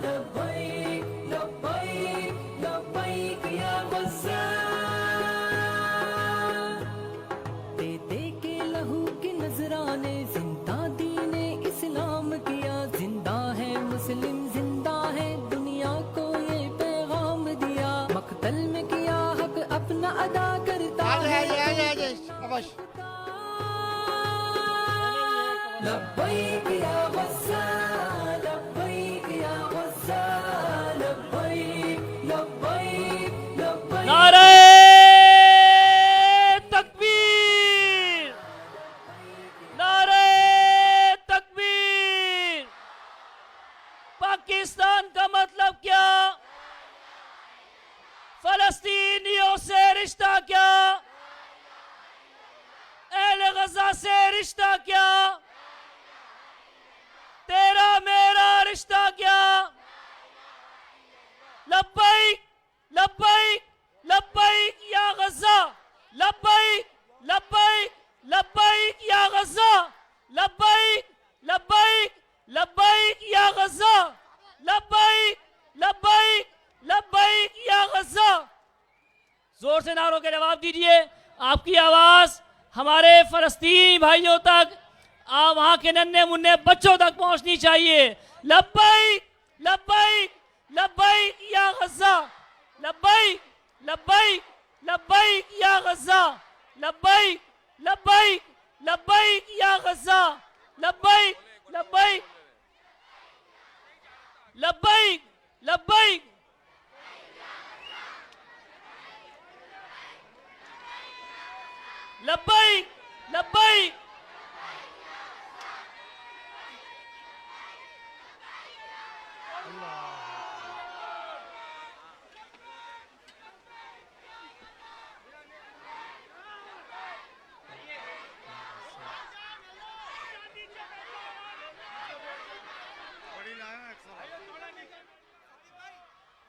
लब्बैक लब्बैक लब्बैक या गज़्ज़ा। दे दे के लहू के नजराने जिंदा दीने इस्लाम किया, जिंदा है मुस्लिम जिंदा है, दुनिया को ये पैगाम दिया। मक्तल में किया हक अपना अदा करता आगे है। आगे आगे आगे अवश्य। लब्बैक या गज़्ज़ा, लब्बैक या गज़्ज़ा, लब्बैक लब्बैक लब्बैक। नारे तकबीर, नारे तकबीर। पाकिस्तान का मतलब क्या, फलस्तीनियों से रिश्ता क्या, अहले गज़ा से रिश्ता क्या, तेरा मेरा रिश्ता क्या। लब्बैक लब्बैक लब्बैक या गज़ा, लब्बैक लब्बैक लब्बैक या गज़ा, लब्बैक लब्बैक लब्बैक या गज़ा, लब्बैक लब्बैक लब्बैक या गज़ा। जोर से नारों के जवाब दीजिए। आपकी आवाज हमारे फलस्तीनी भाइयों तक, वहां के नन्हे मुन्ने बच्चों तक पहुंचनी चाहिए। लब्बैक लब्बैक लब्बैक या गज़ा, लब्बैक लब्बैक लब्बैक या गज़ा, लब्बैक लब्बैक लब्बैक या गज़ा, लब्बैक लब्बैक लब्बैक लब्बैक लब्बैक लब्बैक।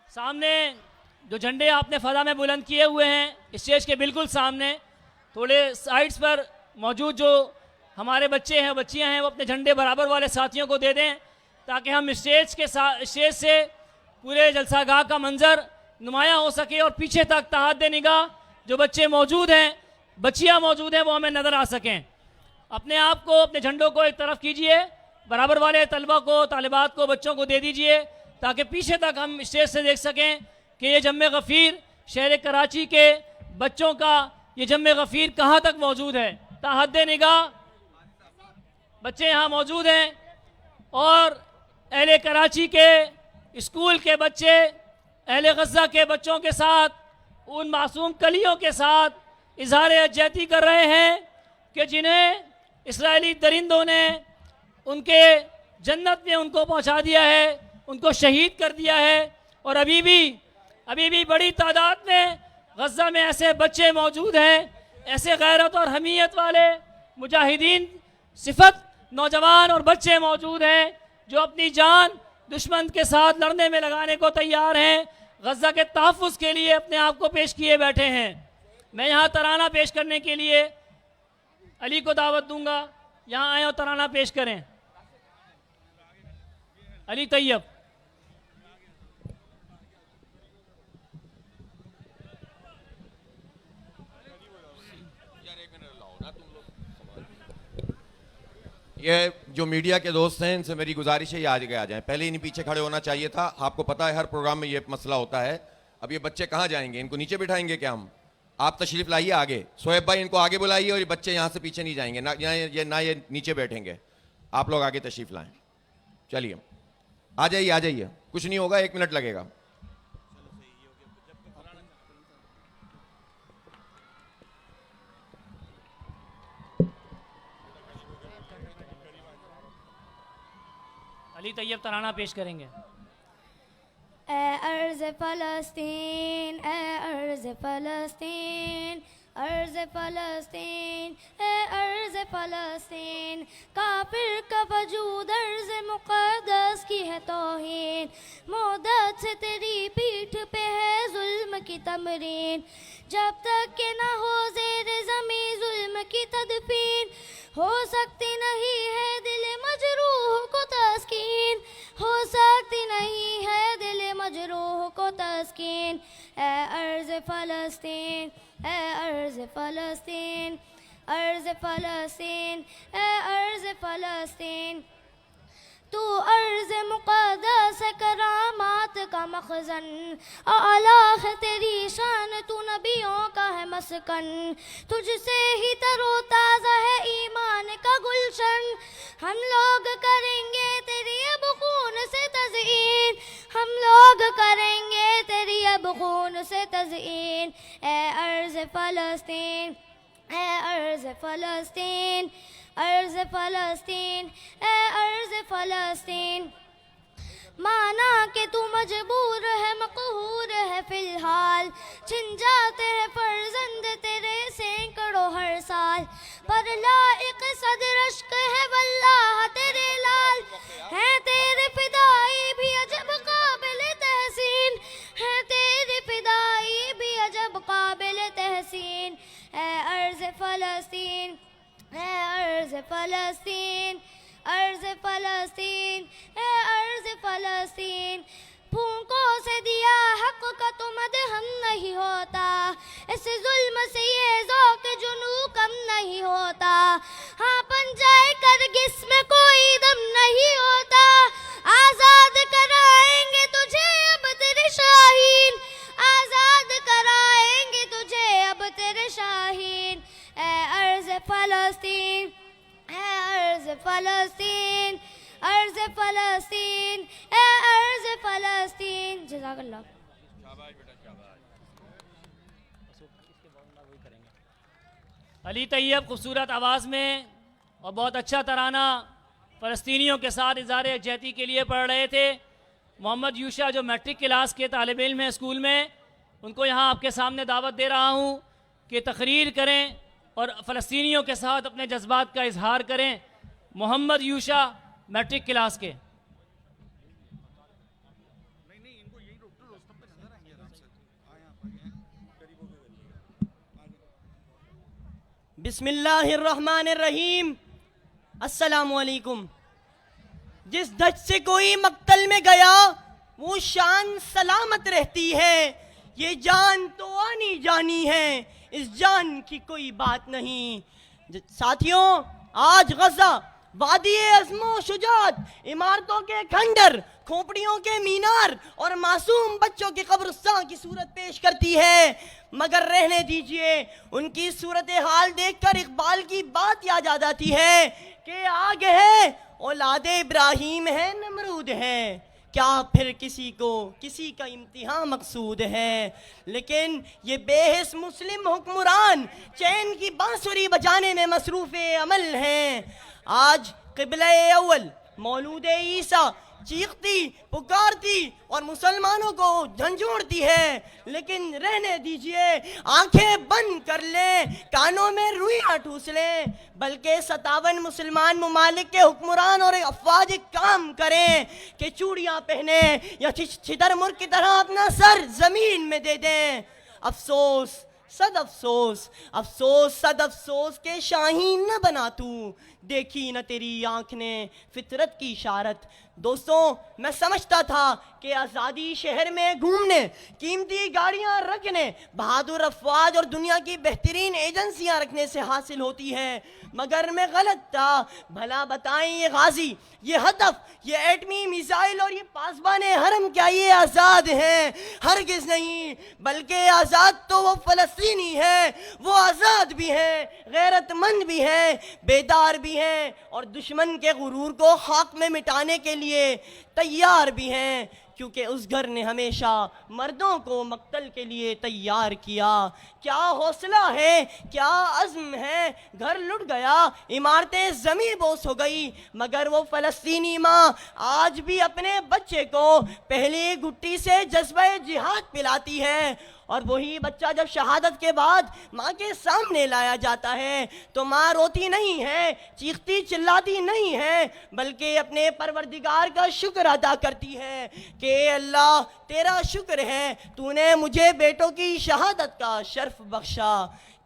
सामने जो झंडे आपने फजा में बुलंद किए हुए हैं स्टेज के बिल्कुल सामने, थोड़े साइड्स पर मौजूद जो हमारे बच्चे हैं बच्चियां हैं वो अपने झंडे बराबर वाले साथियों को दे दें, ताकि हम स्टेज से पूरे जलसागाह का मंजर नुमायां हो सके और पीछे तक तहत निगाह जो बच्चे मौजूद हैं बच्चियां मौजूद हैं वो हमें नज़र आ सकें। अपने आप को अपने झंडों को एक तरफ कीजिए, बराबर वाले तलबा को तालिबात को बच्चों को दे दीजिए, ताकि पीछे तक हम स्टेज से देख सकें कि ये जम्मे गफ़ीर शहर कराची के बच्चों का ये जम्मे गफ़ीर कहाँ तक मौजूद है। ताहद निगाह बच्चे यहाँ मौजूद हैं और अहले कराची के स्कूल के बच्चे अहले गज़ा के बच्चों के साथ उन मासूम कलियों के साथ इजहार यकजहती कर रहे हैं कि जिन्हें इसराइली दरिंदों ने उनके जन्नत में उनको पहुँचा दिया है, उनको शहीद कर दिया है। और अभी भी बड़ी तादाद में गज़ा में ऐसे बच्चे मौजूद हैं, ऐसे गैरत और हमीयत वाले मुजाहिदीन सिफत नौजवान और बच्चे मौजूद हैं जो अपनी जान दुश्मन के साथ लड़ने में लगाने को तैयार हैं, गज़ा के तहफ़्फ़ुज़ के लिए अपने आप को पेश किए बैठे हैं। मैं यहाँ तराना पेश करने के लिए अली को दावत दूंगा, यहाँ आए और तराना पेश करें। अली तैयब। ये जो मीडिया के दोस्त हैं इनसे मेरी गुजारिश है ये आगे आ जाएं, पहले इन्हीं पीछे खड़े होना चाहिए था। आपको पता है हर प्रोग्राम में ये मसला होता है। अब ये बच्चे कहाँ जाएंगे, इनको नीचे बिठाएंगे क्या हम? आप तशरीफ लाइए आगे, शोएब भाई इनको आगे बुलाइए और ये बच्चे यहाँ से पीछे नहीं जाएंगे, ना ये नीचे बैठेंगे। आप लोग आगे तशरीफ लाएं, चलिए आ जाइए, कुछ नहीं होगा, 1 मिनट लगेगा। अली तैयब तराना पेश करेंगे। अर्ज़ फ़लस्तीन, अर्ज़ फ़लस्तीन, अर्ज़ फ़लस्तीन, अर्ज़ फ़लस्तीन, काफिर का वजूद अर्ज़ मुक़द्दस की है तौहीन, मुद्दत से तेरी पीठ पे है जुल्म की तमरीन, जब तक के ना हो ज़ेर ज़मी जुल्म की तदफीन, हो सकती नहीं है दिल मजरूह को तस्कीन, हो सकती नहीं है दिल मजरूह को तस्कीन। अर्ज़ फ़लस्तीन, अर्ज़ फ़लस्तीन, अर्ज़ फ़लस्तीन, अर्ज़ फ़लस्तीन, तू अर्ज़ मुक़द्दस करामात का मखज़न, आला है तेरी शान, तू नबियों का है मस्कन, तुझसे ही तरोताज़ा है ईमान का गुलशन, हम लोग करेंगे तेरी अब खून से तज़ईन, हम लोग करेंगे तेरी अब खून से तज़ईन। अर्ज़ फ़लस्तीन, अर्ज़ फ़लस्तीन, अर्ज़ फ़लस्तीन, अर्ज़ फ़लस्तीन, माना कि तू मजबूर है मक़हूर है फ़िलहाल, छिन जाते हैं फ़र्ज़ंद तेरे सैकड़ों हर साल, पर लाइक़ सदर अश्क है वल्लाह तेरे लाल, है तेरे फ़िदाई भी अजब काबिल तहसीन, है तेरे फ़िदाई भी अजब काबिल तहसीन। अर्ज़ फ़लस्तीन, अर्ज़ फ़लस्तीन, अर्ज़ फ़लस्तीन, अर्ज़ फ़लस्तीन, फूंकों से दिया हक़ का तो मदहम नहीं होता, इस जुल्म से ये ज़ौक़ जुनू कम नहीं होता, हाँ पंजाए करगिस में कोई दम नहीं होता, आज़ाद कराएंगे तुझे अब तेरे शाहीन, आज़ाद कराएंगे तुझे अब तेरे शाहीन। अर्ज़ फ़लस्तीन, अर्ज़ फ़लस्तीन, अर्ज़ फ़लस्तीन, अर्ज़ आमीन जज़ाकल्लाह। अली तैयब खूबसूरत आवाज़ में और बहुत अच्छा तराना फ़लस्तीनियों के साथ इज़हार यकजहती के लिए पढ़ रहे थे। मोहम्मद यूशा जो मैट्रिक क्लास के तालिब इल्म हैं स्कूल में, उनको यहाँ आपके सामने दावत दे रहा हूँ कि तकरीर करें और फ़लस्तीनियों के साथ अपने जज्बात का इजहार करें। मोहम्मद यूशा मैट्रिक क्लास के। बिस्मिल्लाहिर्रहमानिर्रहीम। अस्सलामुअलैकुम। जिस धज से कोई मक्तल में गया वो शान सलामत रहती है। ये जान तो आनी जानी है, इस जान की कोई बात नहीं। साथियों, आज गजा वादी अज़्मो शुजात, इमारतों के खंडर, खोपड़ियों के मीनार और मासूम बच्चों के कब्रिस्तान की सूरत पेश करती है। मगर रहने दीजिए, उनकी सूरत हाल देखकर इकबाल की बात याद आ जाती है कि आग है औलादे इब्राहीम है नमरूद है, क्या फिर किसी को किसी का इम्तिहान मकसूद है। लेकिन ये बेहिस मुस्लिम हुक्मरान चैन की बांसुरी बजाने में मसरूफ़ अमल हैं। आज क़िबला अव्वल मौलूद ईसा चीखती पुकारती और मुसलमानों को झंझोड़ती है। लेकिन रहने दीजिए, आंखें बंद कर लें, कानों में रुइयां ठूस लें, बल्कि 57 मुसलमान ममालिक के हुक्मरान और अफवाज काम करें कि चूड़ियां पहने या छितर मुर्ग की तरह अपना सर जमीन में दे दें। अफसोस सद अफसोस, अफसोस सद अफसोस के शाहीन न बना तू, देखी न तेरी आंख ने फितरत की इशारत। दोस्तों, मैं समझता था कि आज़ादी शहर में घूमने, कीमती गाड़ियां रखने, बहादुर अफवाज और दुनिया की बेहतरीन एजेंसियां रखने से हासिल होती है, मगर मैं गलत था। भला बताएं, ये गाजी, ये हदफ, ये एटमी मिसाइल और ये पासबाने हरम क्या ये आज़ाद हैं? हरगिज़ नहीं, बल्कि आज़ाद तो वो फ़लस्तीनी है, वो आज़ाद भी है, गैरतमंद भी है, बेदार भी है और दुश्मन के गुरूर को खाक में मिटाने के लिए तैयार भी हैं, क्योंकि उस घर ने हमेशा मर्दों को मक्तल के लिए तैयार किया। क्या हौसला है, क्या अज़्म है। घर लुट गया, इमारतें ज़मीं बोस हो गई, मगर वो फ़लस्तीनी माँ आज भी अपने बच्चे को पहली गुट्टी से जज्बे जिहाद पिलाती है। और वही बच्चा जब शहादत के बाद माँ के सामने लाया जाता है तो माँ रोती नहीं है, चीखती चिल्लाती नहीं है, बल्कि अपने परवरदिगार का शुक्र अदा करती है कि अल्लाह तेरा शुक्र है, तूने मुझे बेटों की शहादत का शर्फ बख्शा।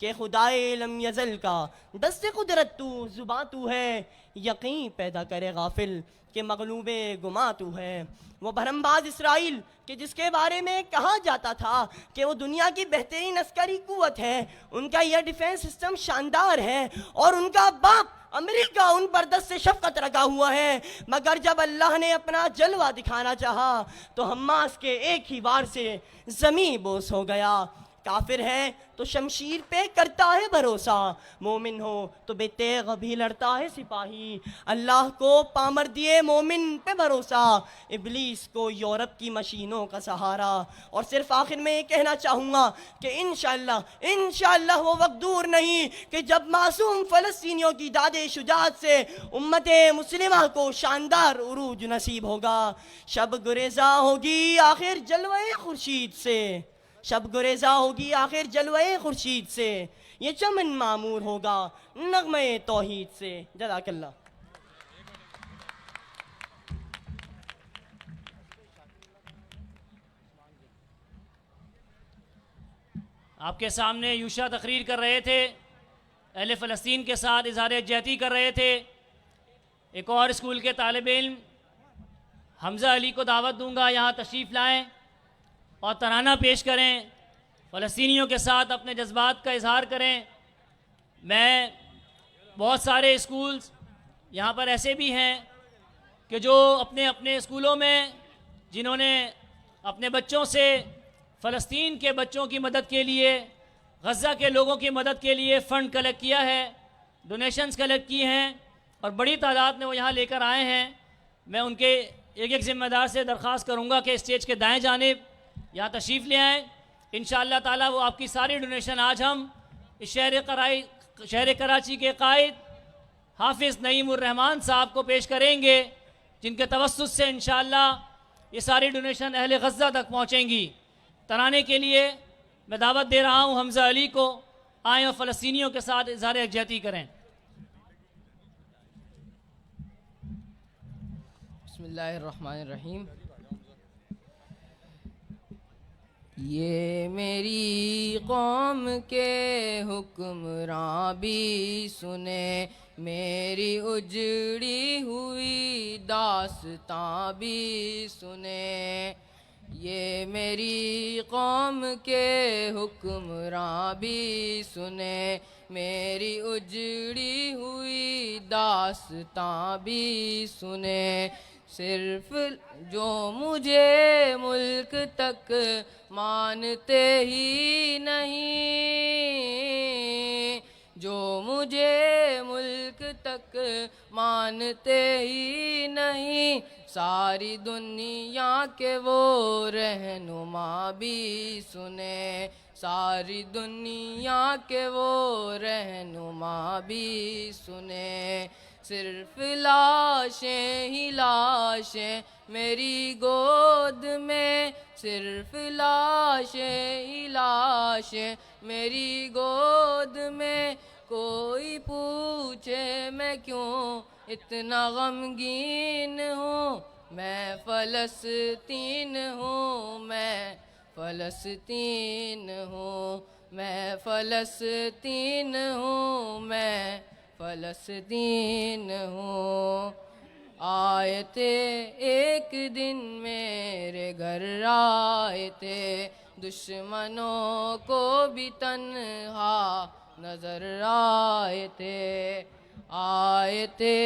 कि खुदाए लम यज़ल का दस्ते कुदरत तू, जुबां तू है, यकीन पैदा करे गाफिल कि मगलूबे गुमा तू है। वो भरमबाज इसराइल कि जिसके बारे में कहा जाता था कि वो दुनिया की बेहतरीन अस्करी कुव्वत है, उनका यह डिफेंस सिस्टम शानदार है और उनका बाप अमेरिका उन पर दस्त से शफकत रखा हुआ है। मगर जब अल्लाह ने अपना जलवा दिखाना चाहा तो हमास के एक ही वार से ज़मीं बोस हो गया। काफिर है तो शमशीर पे करता है भरोसा, मोमिन हो तो बेतेग भी लड़ता है सिपाही। अल्लाह को पामर दिए मोमिन पे भरोसा, इब्लीस को यूरोप की मशीनों का सहारा। और सिर्फ आखिर में ये कहना चाहूँगा कि इंशाअल्लाह वो वक्त दूर नहीं कि जब मासूम फ़लस्तीनियों की दादे शुजात से उम्मत मुस्लिमा को शानदार उरूज नसीब होगा। शब गुरेज़ा होगी आखिर जलवे खुर्शीद से, शब गुरेज़ा होगी आखिर जलवे खुर्शीद से, ये चमन मामूर होगा नगमे तौहीद से। जज़ाकल्लाह। आपके सामने यूशा तकरीर कर रहे थे, अहले फ़लस्तीन के साथ इज़हार यकजहती कर रहे थे। एक और स्कूल के तालिब इल्म हमज़ा अली को दावत दूंगा, यहाँ तशरीफ़ लाएँ और तराना पेश करें, फ़लस्तीनियों के साथ अपने जज्बात का इजहार करें। मैं बहुत सारे स्कूल्स यहाँ पर ऐसे भी हैं कि जो अपने अपने स्कूलों में जिन्होंने अपने बच्चों से फ़लस्तीन के बच्चों की मदद के लिए, गज़ा के लोगों की मदद के लिए फ़ंड कलेक्ट किया है, डोनेशंस कलेक्ट किए हैं और बड़ी तादाद में वो यहाँ लेकर आए हैं। मैं उनके एक एक ज़िम्मेदार से दरख्वास्त करूँगा कि स्टेज के दाएं जानिब यहाँ तशरीफ़ ले आएँ। इंशाअल्लाह ताला वो आपकी सारी डोनेशन आज हम इस शहर कराची के कायद हाफिज़ नईमुर रहमान साहब को पेश करेंगे, जिनके तवस्सुत से इंशाअल्लाह ये सारी डोनेशन अहले गज़ा तक पहुँचेंगी। तराने के लिए मैं दावत दे रहा हूँ हमज़ा अली को, आएँ और फ़लस्तीनियों के साथ इज़हार यकजहती करें। बिस्मिल्लाहिर्रहमानिर्रहीम। ये मेरी कौम के हुक्मरां भी सुने, मेरी उजड़ी हुई दास्तां भी सुने। ये मेरी कौम के हुक्मरां भी सुने, मेरी उजड़ी हुई दास्तां भी सुने। सिर्फ जो मुझे मुल्क तक मानते ही नहीं, जो मुझे मुल्क तक मानते ही नहीं, सारी दुनिया के वो रहनुमा भी सुने, सारी दुनिया के वो रहनुमा भी सुने। सिर्फ लाशें ही लाशें मेरी गोद में, सिर्फ लाशें ही लाशें मेरी गोद में। कोई पूछे मैं क्यों इतना गमगीन हूँ, मैं फ़लस्तीन हूँ, मैं फ़लस्तीन हूँ, मैं फ़लस्तीन हूँ, मैं फ़लस्तीन हूँ। आए थे एक दिन मेरे घर, आए थे दुश्मनों को भी तन्हा नजर आए थे। आए थे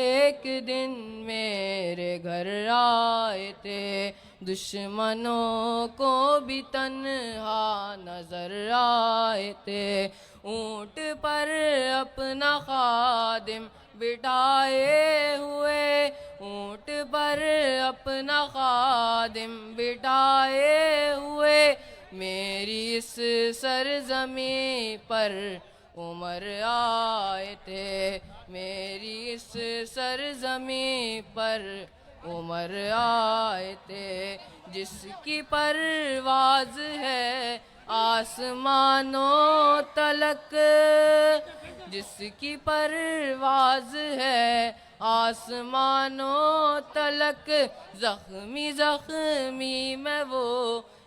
एक दिन मेरे घर, आए थे दुश्मनों को भी तन्हा नजर आए थे। ऊंट पर अपना खादिम बिठाए हुए, ऊंट पर अपना खादिम बिठाए हुए, मेरी इस सरज़मीं पर उमर आए थे, मेरी इस सरज़मीं पर उमर आए थे। जिसकी परवाज़ है आसमानों तलक, जिसकी परवाज़ है आसमानों तलक, ज़ख्मी ज़ख्मी मैं वो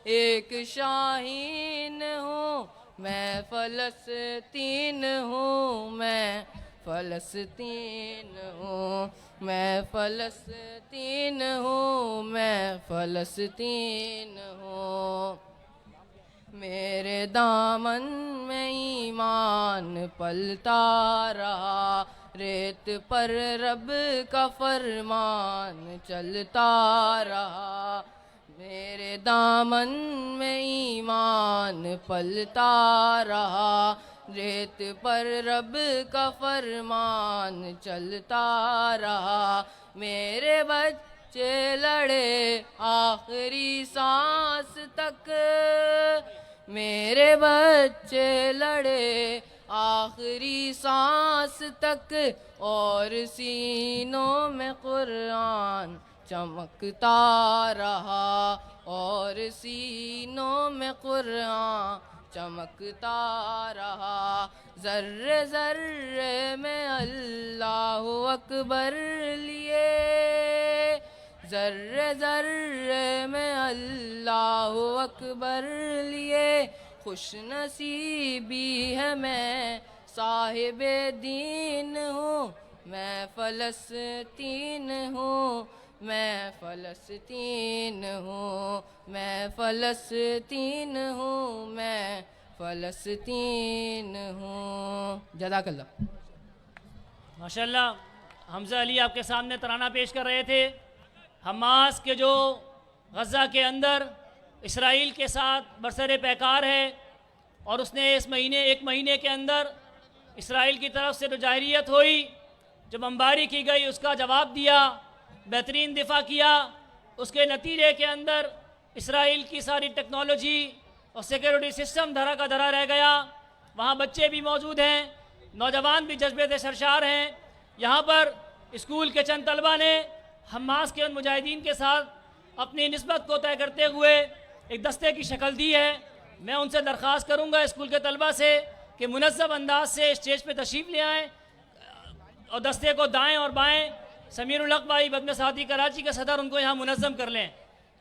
एक शाहीन हूँ, मैं फ़लस्तीन हूँ, मैं फ़लस्तीन हूँ, मैं फ़लस्तीन हूँ, मैं फ़लस्तीन हूँ। मेरे दामन में ईमान पलता रहा, रेत पर रब का फरमान चलता रहा। मेरे दामन में ईमान पलता रहा, रेत पर रब का फरमान चलता रहा। मेरे बच्चे लड़े आखिरी सांस तक, मेरे बच्चे लड़े आखिरी सांस तक, और सीनों में कुरान चमकता रहा, और सीनों में कुरान चमकता रहा। ज़र्रे ज़र्रे में अल्लाहु अकबर लिए, ज़र्रे ज़र्रे में अल्लाहु अकबर लिए। खुश नसीबी है मैं साहिबे दीन हूँ, मैं फ़लस्तीन हूँ, मैं फ़लस्तीन हूँ, मैं फ़लस्तीन हूँ, मैं फ़लस्तीन हूँ। जज़ाकल्लाह। माशाल्लाह हमज़ा अली आपके सामने तराना पेश कर रहे थे। हमास के जो गज़ा के अंदर इसराइल के साथ बरसरे पैकार है, और उसने इस महीने एक महीने के अंदर इसराइल की तरफ से जो जाहिरियत हुई, जो बमबारी की गई, उसका जवाब दिया। बेहतरीन दिफा किया, उसके नतीजे के अंदर इसराइल की सारी टेक्नोलॉजी और सिक्योरिटी सिस्टम धरा का धरा रह गया। वहाँ बच्चे भी मौजूद हैं, नौजवान भी जज्बे से सरशार हैं। यहाँ पर स्कूल के चंद तलबा ने हमास के उन मुजाहिदीन के साथ अपनी निस्बत को तय करते हुए एक दस्ते की शक्ल दी है। मैं उनसे दरख्वास्त करूँगा स्कूल के तलबा से कि मुनज़्ज़म अंदाज से स्टेज पे तशरीफ़ ले आएँ और दस्ते को दाएं और बाएं, समीरुल हक भाई बदम साथी कराची के सदर, उनको यहाँ मुनज़्ज़म कर लें,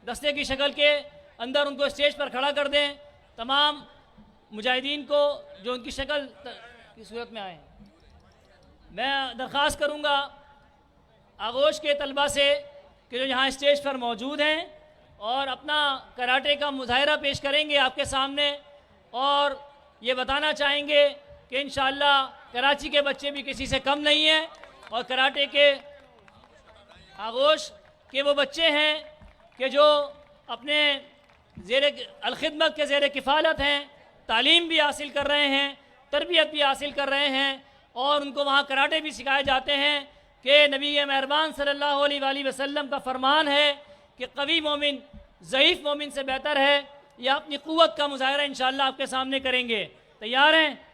दस्ते की शक्ल के अंदर उनको स्टेज पर खड़ा कर दें। तमाम मुजाहिदीन को जो उनकी शक्ल की सूरत में आए, मैं दरख्वास्त करूँगा आगोश के तलबा से कि जो यहाँ स्टेज पर मौजूद हैं और अपना कराटे का मुजाहिरा पेश करेंगे आपके सामने, और ये बताना चाहेंगे कि इंशाअल्लाह कराची के बच्चे भी किसी से कम नहीं हैं और कराटे के आगोश के वो बच्चे हैं कि जो अपने ज़ेर अलखिदमत के ज़ेर किफ़ालत हैं, तालीम भी हासिल कर रहे हैं, तरबियत भी हासिल कर रहे हैं, और उनको वहाँ कराटे भी सिखाए जाते हैं कि नबी मेहरबान सल्लल्लाहु अलैहि वसल्लम का फरमान है कि कवी मोमिन ज़ईफ़ मोमिन से बेहतर है। या अपनी क़ुव्वत का मुज़ाहिरा इंशाअल्लाह आपके सामने करेंगे। तैयार हैं?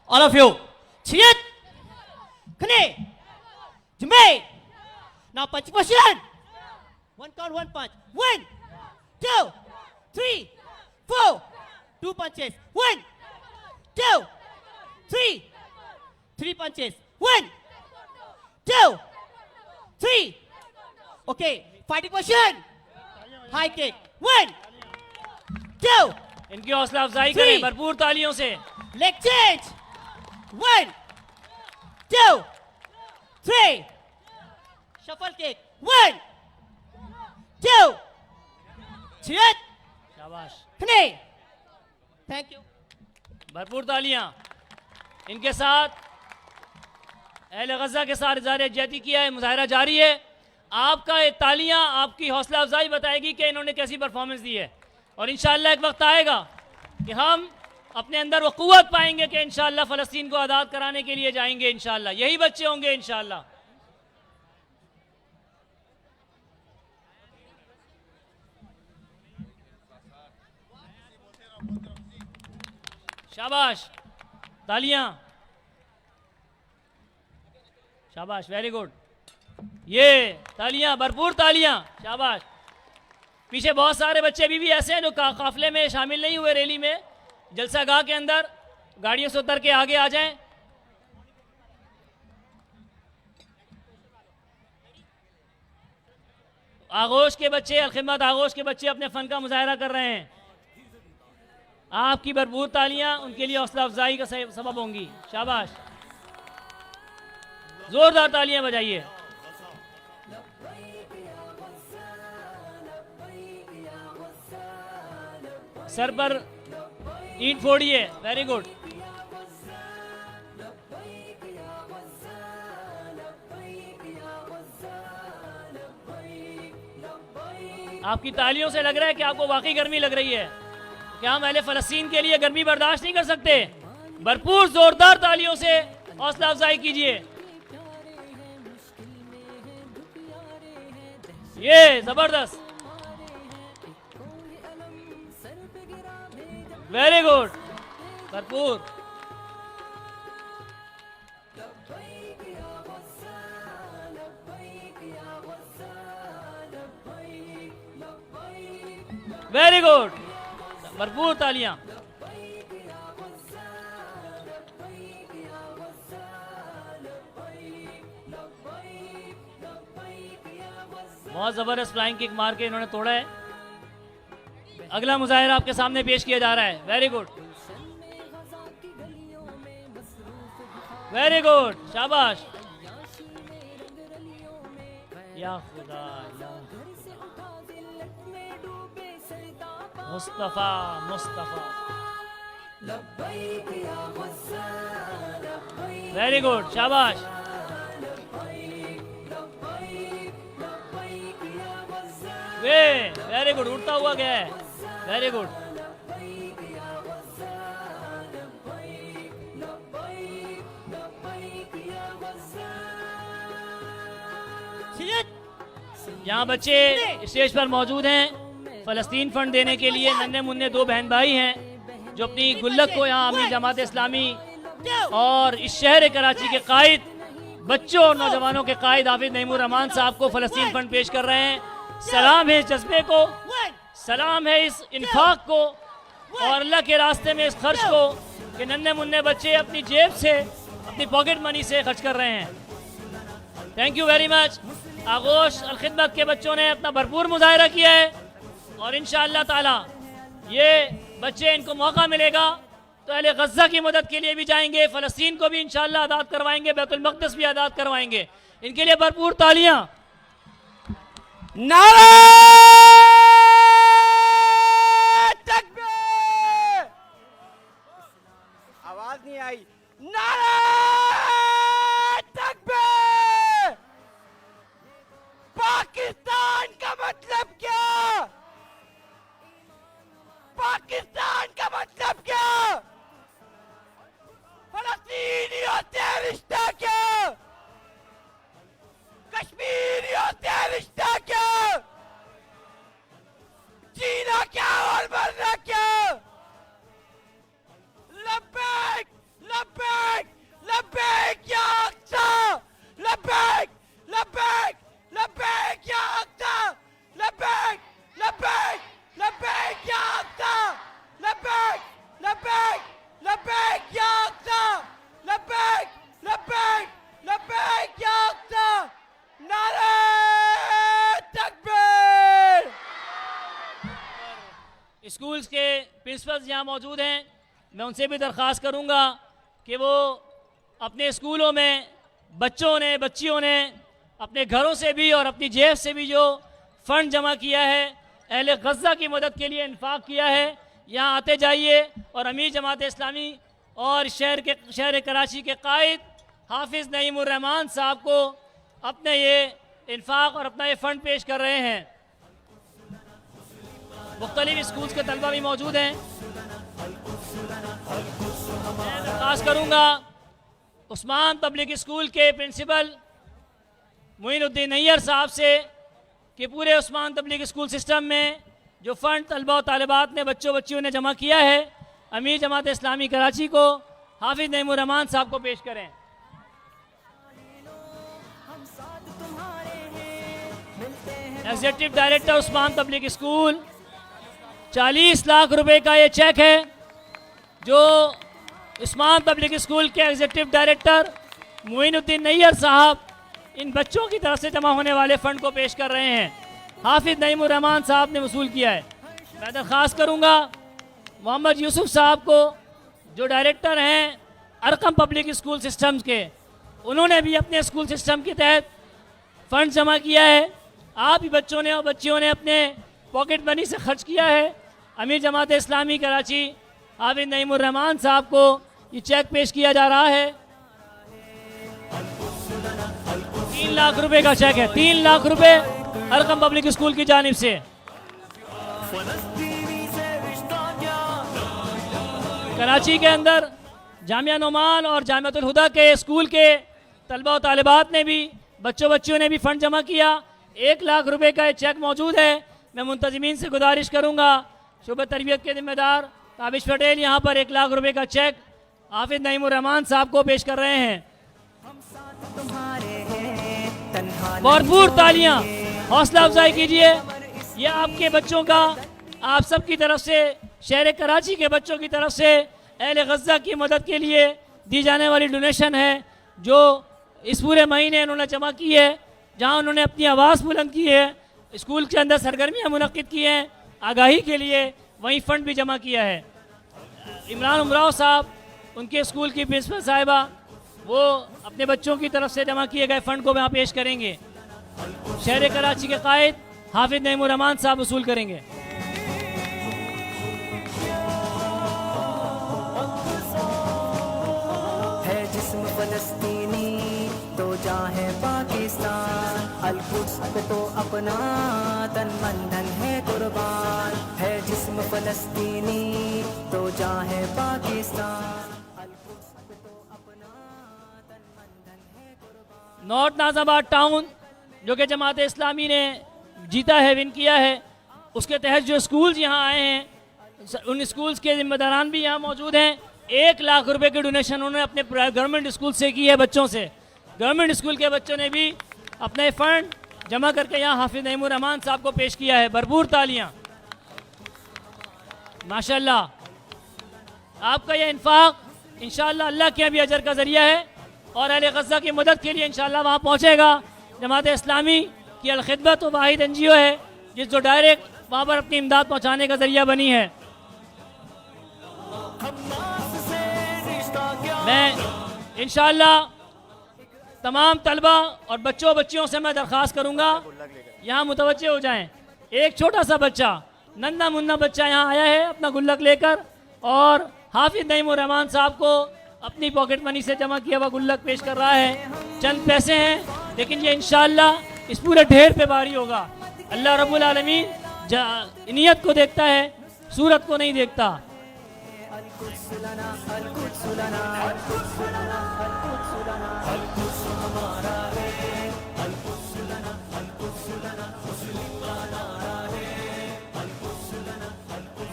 All of you, Chiyat, Kne, Jumay. Now punch position. One count, one punch. 1, 2, 3, 4. 2 punches. 1, 2, 3. 3 punches. 1, 2, 3. Okay, fighting position. High kick. 1, 2. इनकी हौसला अफजाई करें भरपूर तालियों से। Leg change. 1, 2, 3. Shuffle kick. 1, 2. Chiyat. शाबाश, Kne. Thank you. भरपूर तालियां। इनके साथ अहले गज़ा के साथ इज़हार यकजहती किया है, मुजाहिरा जारी है। आपका ये तालियां आपकी हौसला अफजाई बताएगी कि इन्होंने कैसी परफॉर्मेंस दी है, और इंशाअल्लाह एक वक्त आएगा कि हम अपने अंदर वो क़ुव्वत पाएंगे कि इंशाअल्लाह फ़लस्तीन को आज़ाद कराने के लिए जाएंगे। इंशाअल्लाह यही बच्चे होंगे इंशाअल्लाह। शाबाश, तालियां, शाबाश, वेरी गुड। ये तालियां, भरपूर तालियां, शाबाश। पीछे बहुत सारे बच्चे अभी भी ऐसे हैं जो काफिले में शामिल नहीं हुए, रैली में, जलसागाह के अंदर, गाड़ियों से उतर के आगे आ जाएं। आगोश के बच्चे, अलखिदमत आगोश के बच्चे अपने फन का मुजाहिरा कर रहे हैं। आपकी भरपूर तालियां उनके लिए हौसला अफजाई का सबब होंगी। शाबाश, जोरदार तालियां बजाइए। सर पर ईंट फोड़िए, वेरी गुड। आपकी तालियों से लग रहा है कि आपको वाकई गर्मी लग रही है। क्या हम अहले फ़लस्तीन के लिए गर्मी बर्दाश्त नहीं कर सकते? भरपूर जोरदार तालियों से हौसला अफजाई कीजिए। ये जबरदस्त, वेरी गुड, भरपूर। वेरी गुड, भरपूर तालियां। बहुत जबरदस्त फ्लाइंग किक मार के इन्होंने तोड़ा है। अगला मुजाहिरा आपके सामने पेश किया जा रहा है। वेरी गुड, वेरी गुड, शाबाश। या खुदा, या मुस्तफा, मुस्तफा। वेरी गुड, शाबाश। वेरी गुड, उड़ता हुआ गया है, वेरी गुड। यहाँ बच्चे स्टेज पर मौजूद हैं फ़लस्तीन फंड देने के लिए। नन्हे मुन्ने दो बहन भाई हैं जो अपनी गुल्लक को यहाँ अमीर जमात इस्लामी और इस शहर कराची के कायद, बच्चों और नौजवानों के कायद हाफिज नईमुर रहमान साहब को फ़लस्तीन फंड पेश कर रहे हैं। सलाम है इस जज्बे को, सलाम है इस इन्फाक को और अल्लाह के रास्ते में इस खर्च को कि नन्हे मुन्ने बच्चे अपनी जेब से, अपनी पॉकेट मनी से खर्च कर रहे हैं। Thank you very much. आगोश अलखिदमत के बच्चों ने अपना भरपूर मुजाहिरा किया है और इंशाअल्लाह ताला ये बच्चे, इनको मौका मिलेगा तो अहले गज़ा की मदद के लिए भी जाएंगे, फ़लस्तीन को भी इंशाअल्लाह आज़ाद करवाएंगे, बैतुल मक़दिस भी आज़ाद करवाएंगे। इनके लिए भरपूर तालियां। नारा तकबीर, आवाज नहीं आई। नारा तकबीर, पाकिस्तान का मतलब क्या? पाकिस्तान का मतलब क्या? फलस्तीनियों से रिश्ता क्या? कश्मीरियों से रिश्ता क्या? जीना क्या और मरना क्या? लब्बैक लब्बैक लब्बैक या अक्सा, लब्बैक लब्बैक लब्बैक या अक्सा, लब्बैक लब्बैक लब्बैक या अक्सा, लब्बैक लब्बैक लब्बैक या अक्सा, लब्बैक लब्बैक लब्बैक या अक्सा। नारे तकबीर। स्कूल्स के प्रिंसिपल्स यहाँ मौजूद हैं, मैं उनसे भी दरख्वास्त करूँगा कि वो अपने स्कूलों में बच्चों ने, बच्चियों ने अपने घरों से भी और अपनी जेब से भी जो फ़ंड जमा किया है, अहले गज़ा की मदद के लिए इन्फाक किया है, यहाँ आते जाइए और अमीर जमात इस्लामी और शहर कराची के कायद हाफिज़ नईमुर रहमान साहब को अपने ये इन्फाक और अपना ये फ़ंड पेश कर रहे हैं। मुख्तलिफ स्कूल्स के तलबा भी मौजूद हैं। मैं दरख्वास्त करूँगा उस्मान पब्लिक स्कूल के प्रिंसिपल मोइनुद्दीन नैयर साहब से कि पूरे उस्मान पब्लिक स्कूल सिस्टम में जो फ़ंड तलबा और तालिबात ने, बच्चों बच्चियों ने जमा किया है, अमीर जमात इस्लामी कराची को हाफिज़ नईमुर रहमान साहब को पेश करें। Executive director Usman public school, 40 lakh रुपए का ये चेक है जो उस्मान पब्लिक स्कूल के एग्जीक्यूटिव डायरेक्टर मोइनुद्दीन नैयर साहब इन बच्चों की तरफ से जमा होने वाले फ़ंड को पेश कर रहे हैं। हाफिज़ नईमुर रहमान साहब ने वसूल किया है। मैं दरख्वास्त करूँगा मोहम्मद यूसुफ साहब को, जो डायरेक्टर हैं अरकम पब्लिक स्कूल सिस्टम्स के, उन्होंने भी अपने स्कूल सिस्टम के तहत फ़ंड जमा किया है। आप ही बच्चों ने और बच्चियों ने अपने पॉकेट मनी से खर्च किया है। अमीर जमात इस्लामी कराची हाफिज़ नईमुर रहमान साहब को ये चेक पेश किया जा रहा है। 3 लाख रुपए का चेक है, 3 लाख रुपए अरकम पब्लिक स्कूल की जानिब से। कराची के अंदर जामिया नोमान और जामियातुल हुदा के स्कूल के तलबा और तालिबात ने भी, बच्चों बच्चियों ने भी फ़ंड जमा किया। 1 लाख रुपए का चेक मौजूद है। मैं मुंतज़मीन से गुजारिश करूँगा, शोबा तरबियत के जिम्मेदार ताबिश पटेल यहाँ पर 1 लाख रुपए का चेक हाफिज़ नईमुर रहमान साहब को पेश कर रहे हैं। भरपूर तालियां, हौसला अफजाई कीजिए। ये आपके बच्चों का, आप सब की तरफ से, शहर कराची के बच्चों की तरफ से अहले गज़ा की मदद के लिए दी जाने वाली डोनेशन है जो इस पूरे महीने उन्होंने जमा की है, जहां उन्होंने अपनी आवाज़ बुलंद की है, स्कूल के अंदर सरगर्मियाँ मुनक्किद की हैं आगाही के लिए, वहीं फ़ंड भी जमा किया है। इमरान उमराव साहब, उनके स्कूल की प्रिंसिपल साहिबा, वो अपने बच्चों की तरफ से जमा किए गए फ़ंड को वहाँ पेश करेंगे। शहर कराची के कायद हाफिज़ नईमुर रहमान साहब वसूल करेंगे। अल-कुद्स पे तो अपना तन मन धन है कुर्बान, है जिस्म फलस्तीनी तो जहाँ है पाकिस्तान। अल-कुद्स पे तो अपना तन मन धन है कुर्बान। नॉर्थ नाज़ाबाद टाउन जो कि जमात इस्लामी ने जीता है, विन किया है, उसके तहत जो स्कूल्स यहाँ आए हैं, उन स्कूल्स के जिम्मेदारान भी यहाँ मौजूद हैं। 1 लाख रुपए की डोनेशन उन्होंने अपने गवर्नमेंट स्कूल से की है, बच्चों से। गवर्नमेंट स्कूल के बच्चों ने भी अपने फंड जमा करके यहाँ हाफिज नईमुर रहमान साहब को पेश किया है। भरपूर तालियाँ माशाल्लाह। आपका यह इन्फाक इंशाअल्लाह अल्लाह के भी अजर का ज़रिया है और अहले गज़ा की मदद के लिए इंशाअल्लाह वहाँ पहुँचेगा। जमात इस्लामी की अल-खिदमत तो वाहिद NGO है जिस जो डायरेक्ट वहाँ पर अपनी इमदाद पहुँचाने का ज़रिया बनी है। मैं इंशाअल्लाह तमाम तलबा और बच्चों बच्चियों से मैं दरख्वास्त करूँगा यहाँ मुतवज्जे हो जाएं। एक छोटा सा बच्चा, नन्ना मुन्ना बच्चा यहाँ आया है अपना गुल्लक लेकर और हाफिज नईमुर रहमान साहब को अपनी पॉकेट मनी से जमा किया हुआ गुल्लक पेश कर रहा है। चंद पैसे हैं लेकिन ये इंशाअल्लाह इस पूरे ढेर पे भारी होगा। अल्लाह रब्बुल आलमीन नियत को देखता है, सूरत को नहीं देखता।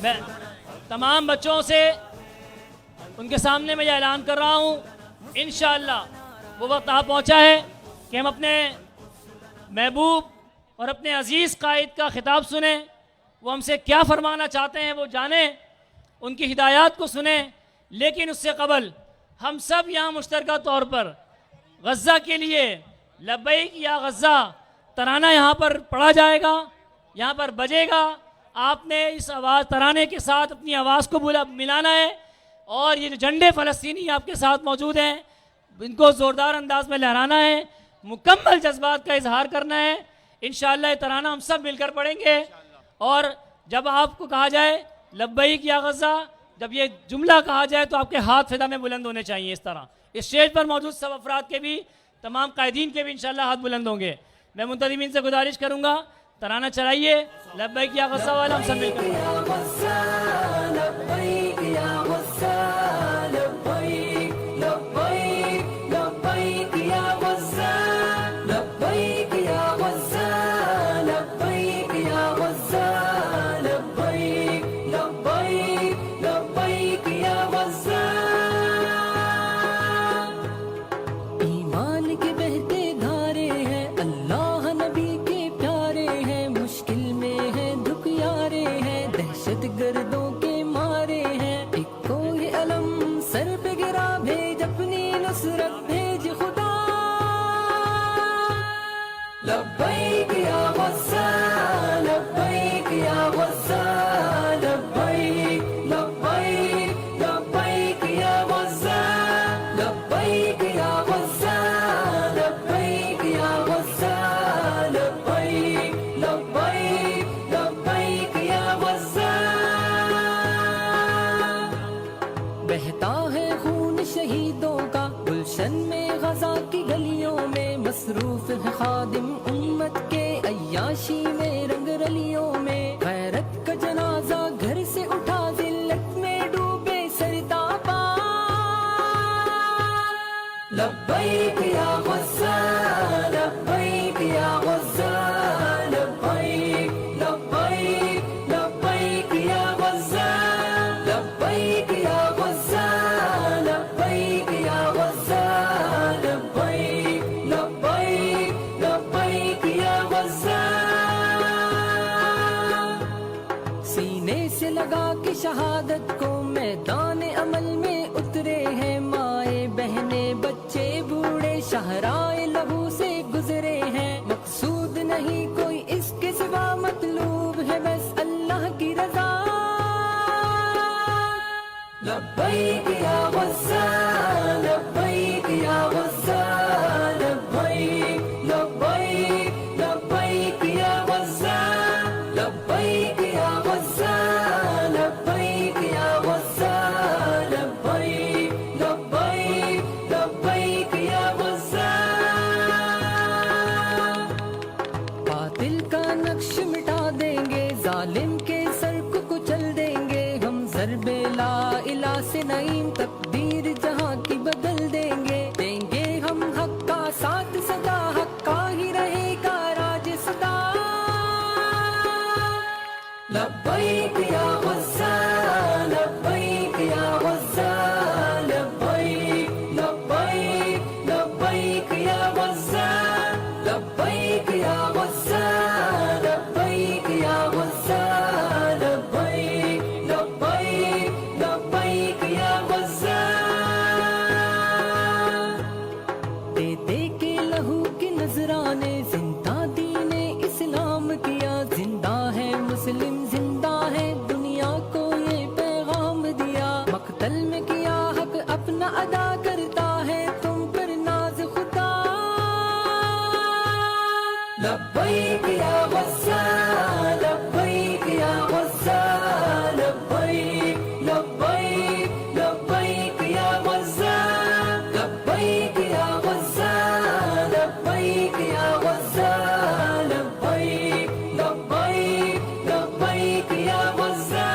मैं तमाम बच्चों से उनके सामने मैं ये ऐलान कर रहा हूँ, इंशाअल्लाह वो वक्त आ पहुँचा है कि हम अपने महबूब और अपने अजीज़ कायद का खिताब सुने। वो हमसे क्या फरमाना चाहते हैं वो जानें, उनकी हिदायत को सुने। लेकिन उससे कबल हम सब यहाँ मुश्तरका तौर पर गज़ा के लिए लब्बैक या गज़ा तराना यहाँ पर पढ़ा जाएगा, यहाँ पर बजेगा। आपने इस आवाज़ तराने के साथ अपनी आवाज़ को मिलाना है और ये जो झंडे फ़लस्तीनी आपके साथ मौजूद हैं इनको ज़ोरदार अंदाज में लहराना है, मुकम्मल जज्बात का इजहार करना है। इंशाअल्लाह ये तराना हम सब मिलकर पढ़ेंगे और जब आपको कहा जाए लब्बैक या गज़ा, जब ये जुमला कहा जाए तो आपके हाथ फिदा में बुलंद होने चाहिए। इस तरह इस स्टेज पर मौजूद सब अफराद के भी, तमाम कायदीन के भी इंशाअल्लाह हाथ बुलंद होंगे। मैं मुंतज़िमीन से गुजारिश करूँगा तराना चलाइए, लब्बैक या गज़ा वाला हम सब मिलकर। ईमान के बहते धारे हैं, अल्लाह नबी के प्यारे हैं, मुश्किल में है दुखियारे हैं, दहशत गर्दों के मारे हैं। एक कोई अलम सर पे गिरा, भेज अपनी नुसरत भेज खुदा। लब्बैक या गज़ा, लब्बैक या गज़ा, लब्बैक लब्बैक लब्बैक या गज़ा, लब्बैक या गज़ा, लब्बैक या गज़ा, लब्बैक लब्बैक लब्बैक या गज़ा। बहता है खून शहीदों का गुलशन में, गज़ा की गलियों में मसरूफ है खादिम उम्मत के, अय्याशी में रंग रलियों में। गैरत का जनाजा घर से उठा, जिल्लत में डूबे सरतापा। लब्बैक या गज़ा, लब्बैक या गज़ा, लब्बैक लब्बैक लब्बैक या गज़ा, लब्बैक या गज़ा, लब्बैक या गज़ा, लब्बैक लब्बैक लब्बैक या गज़ा। सीने से लगा के शहादत को मैदान अमल में उतरे हैं, माए बहने बच्चे बूढ़े शहराए लहू से गुजरे हैं। मकसूद नहीं कोई इसके सिवा, मतलूब है बस अल्लाह की रज़ा। लब्बैक या गज़ा, लब्बैक या गज़ा, लब्बैक लब्बैक लब्बैक या गज़ा, लब्बैक या गज़ा, लब्बैक या गज़ा, लब्बैक लब्बैक लब्बैक या गज़ा। नक्श मिटा देंगे, जालिम के सर को कुचल देंगे हम। ज़र्बे ला इला से नईम तकदीर जहां की बदल देंगे। देंगे हम हक का साथ सदा, हक का ही रहेगा राज सदा। लब्बैक या गुस्सा, लब्बैक या गुस्सा, लब्बैक लब्बैक लब्बैक या गुस्सा, लब्बैक या गुस्सा, लब्बैक या गुस्सा, लब्बैक लब्बैक लब्बैक या गुस्सा। दे दे के लहू के नजराने जिंदा दीने इस्लाम किया। जिंदा है मुस्लिम, जिंदा है दुनिया को ये पैगाम दिया। मक्तल में किया हक अपना अदा करता है तुम पर नाज खुदा। लब्बैक या गुस्सा, लब्बैक या गुस्सा, लब्बैक लब्बैक लब्बैक या गुस्सा, लब्बैक या गुस्सा, लब्बैक या गुस्सा, लब्बैक लब्बैक लब्बैक या गुस्सा।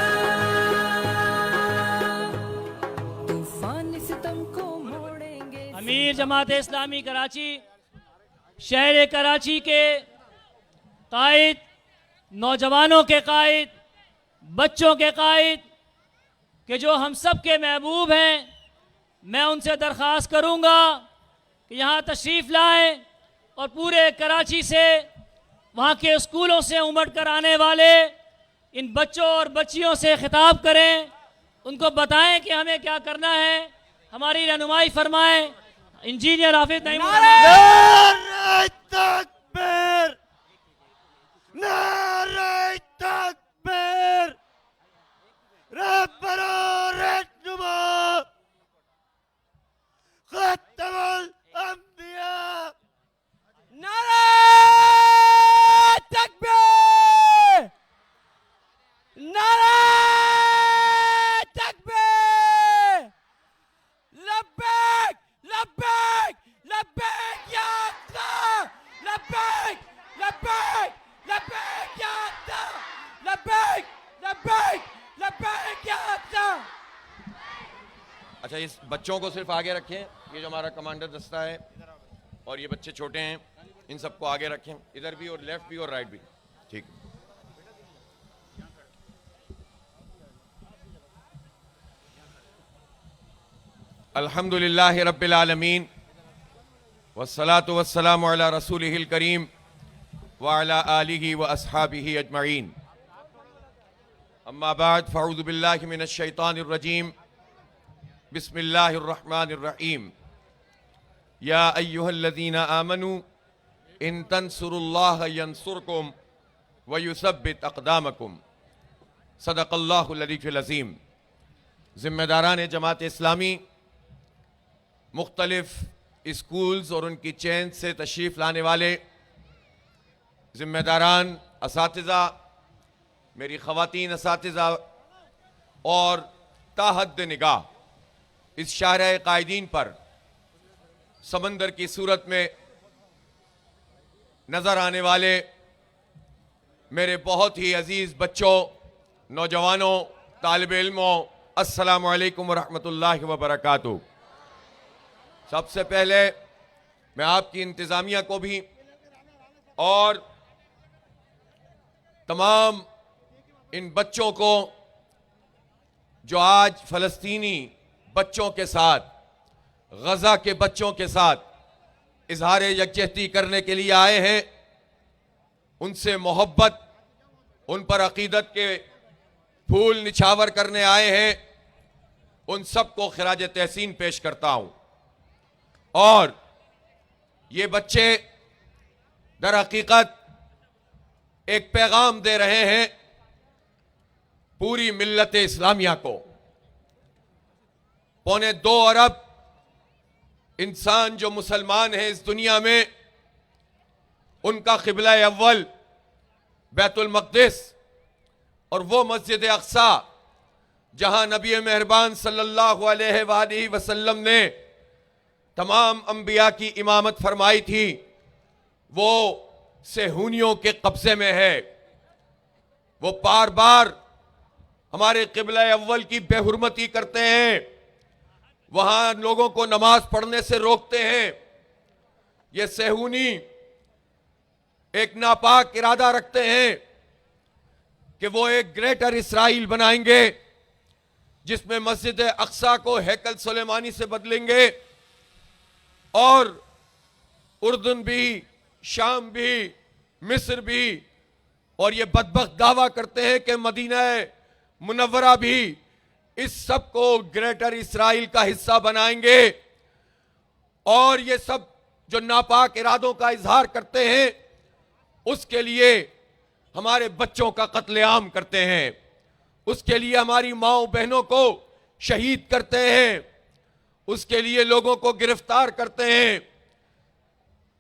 तूफान सितम को मोड़ेंगे। अमीर जमात इस्लामी कराची, शहर कराची के कायद, नौजवानों के कायद, बच्चों के कायद कि जो हम सब के महबूब हैं, मैं उनसे दरख्वास्त करूंगा कि यहाँ तशरीफ़ लाएं और पूरे कराची से, वहाँ के स्कूलों से उमड़ कर आने वाले इन बच्चों और बच्चियों से खिताब करें। उनको बताएं कि हमें क्या करना है, हमारी रहनुमाई फरमाएं। इंजीनियर हाफिज नईम नारे तकबीर, नारे तकबीर, रब्बना रहनुमा, खत्तमुल अंबिया। नारे तकबीर, नारे तकबीर, लब्बैक लब्बैक लब्बैक या अल्लाह, लब्बैक लब्बैक लब्बैक या अल्लाह, लब्बैक लब्बैक लब्बैक या अल्लाह। अच्छा, इस बच्चों को सिर्फ आगे रखें। ये जो हमारा कमांडर दस्ता है और ये बच्चे छोटे हैं, इन सबको आगे रखें, इधर भी और लेफ्ट भी और राइट भी। ठीक। अल्हम्दुलिल्लाहि रब्बिल आलमीन वस्सलातु वस्सलामु अला रसूलिहिल करीम व अला आलिहि व अस्हाबिहि अजमईन। अम्मा बाद फ़अऊज़ु बिल्लाहि मिनश शैतानिर रजीम। बिस्मिल्लाहिर रहमानिर रहीम। या अय्युहल्लज़ीना आमनू इन तंसुरुल्लाह यंसुरकुम व युसब्बित अक़दामकुम। सदक़ल्लाहुल अलीयुल अज़ीम। ज़िम्मेदारान जमात इस्लामी, मुख्तलिफ स्कूल्स और उनकी चेन से तशरीफ़ लाने वाले ज़िम्मेदारान, असातिज़ा, मेरी ख़वातीन असातिज़ा और ताहद्द निगाह इस शाहराह कायदीन पर समंदर की सूरत में नज़र आने वाले मेरे बहुत ही अजीज़ बच्चों, नौजवानों, तालिब इल्मों, अस्सलामु अलैकुम व रहमतुल्लाहि व बरकातुहू। सबसे पहले मैं आपकी इंतज़ामिया को भी और तमाम इन बच्चों को जो आज फ़लस्तीनी बच्चों के साथ, गज़ा के बच्चों के साथ इजहार यकजहती करने के लिए आए हैं, उनसे मोहब्बत, उन पर अकीदत के फूल निछावर करने आए हैं, उन सबको खिराज तहसीन पेश करता हूं। और ये बच्चे दर हकीकत एक पैगाम दे रहे हैं पूरी मिल्लत इस्लामिया को। 2.25 अरब इंसान जो मुसलमान हैं इस दुनिया में, उनका क़िबला अव्वल बैतुल मक़दिस और वो मस्जिद अक़सा जहां नबी मेहरबान सल्लल्लाहु अलैहि वसल्लम ने तमाम अंबिया की इमामत फरमाई थी, वो सेहूनियों के कब्जे में है। वो बार बार हमारे किबला अव्वल की बेहुरमती करते हैं, वहां लोगों को नमाज पढ़ने से रोकते हैं। ये सेहूनी एक नापाक इरादा रखते हैं कि वो एक ग्रेटर इसराइल बनाएंगे जिसमें मस्जिद अक्सा को हैकल सुलेमानी से बदलेंगे और उर्दन भी, शाम भी, मिस्र भी, और ये बदबख्त दावा करते हैं कि मदीना मुनव्वरा भी इस सब को ग्रेटर इसराइल का हिस्सा बनाएंगे। और ये सब जो नापाक इरादों का इजहार करते हैं उसके लिए हमारे बच्चों का कत्लेआम करते हैं, उसके लिए हमारी माओ बहनों को शहीद करते हैं, उसके लिए लोगों को गिरफ्तार करते हैं।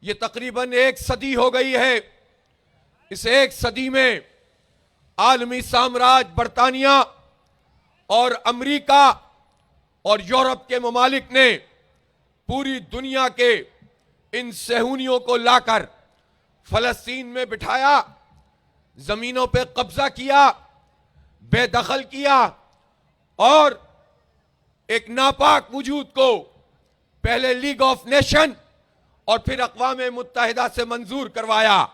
ये तकरीबन 1 सदी हो गई है। इस 1 सदी में आलमी साम्राज्य बरतानिया और अमेरिका और यूरोप के ममालिक ने पूरी दुनिया के इन सेहूनियों को लाकर फलस्तीन में बिठाया, जमीनों पे कब्जा किया, बेदखल किया और एक नापाक वजूद को पहले लीग ऑफ नेशन और फिर अक़वाम मुत्तहिदा से मंजूर करवाया।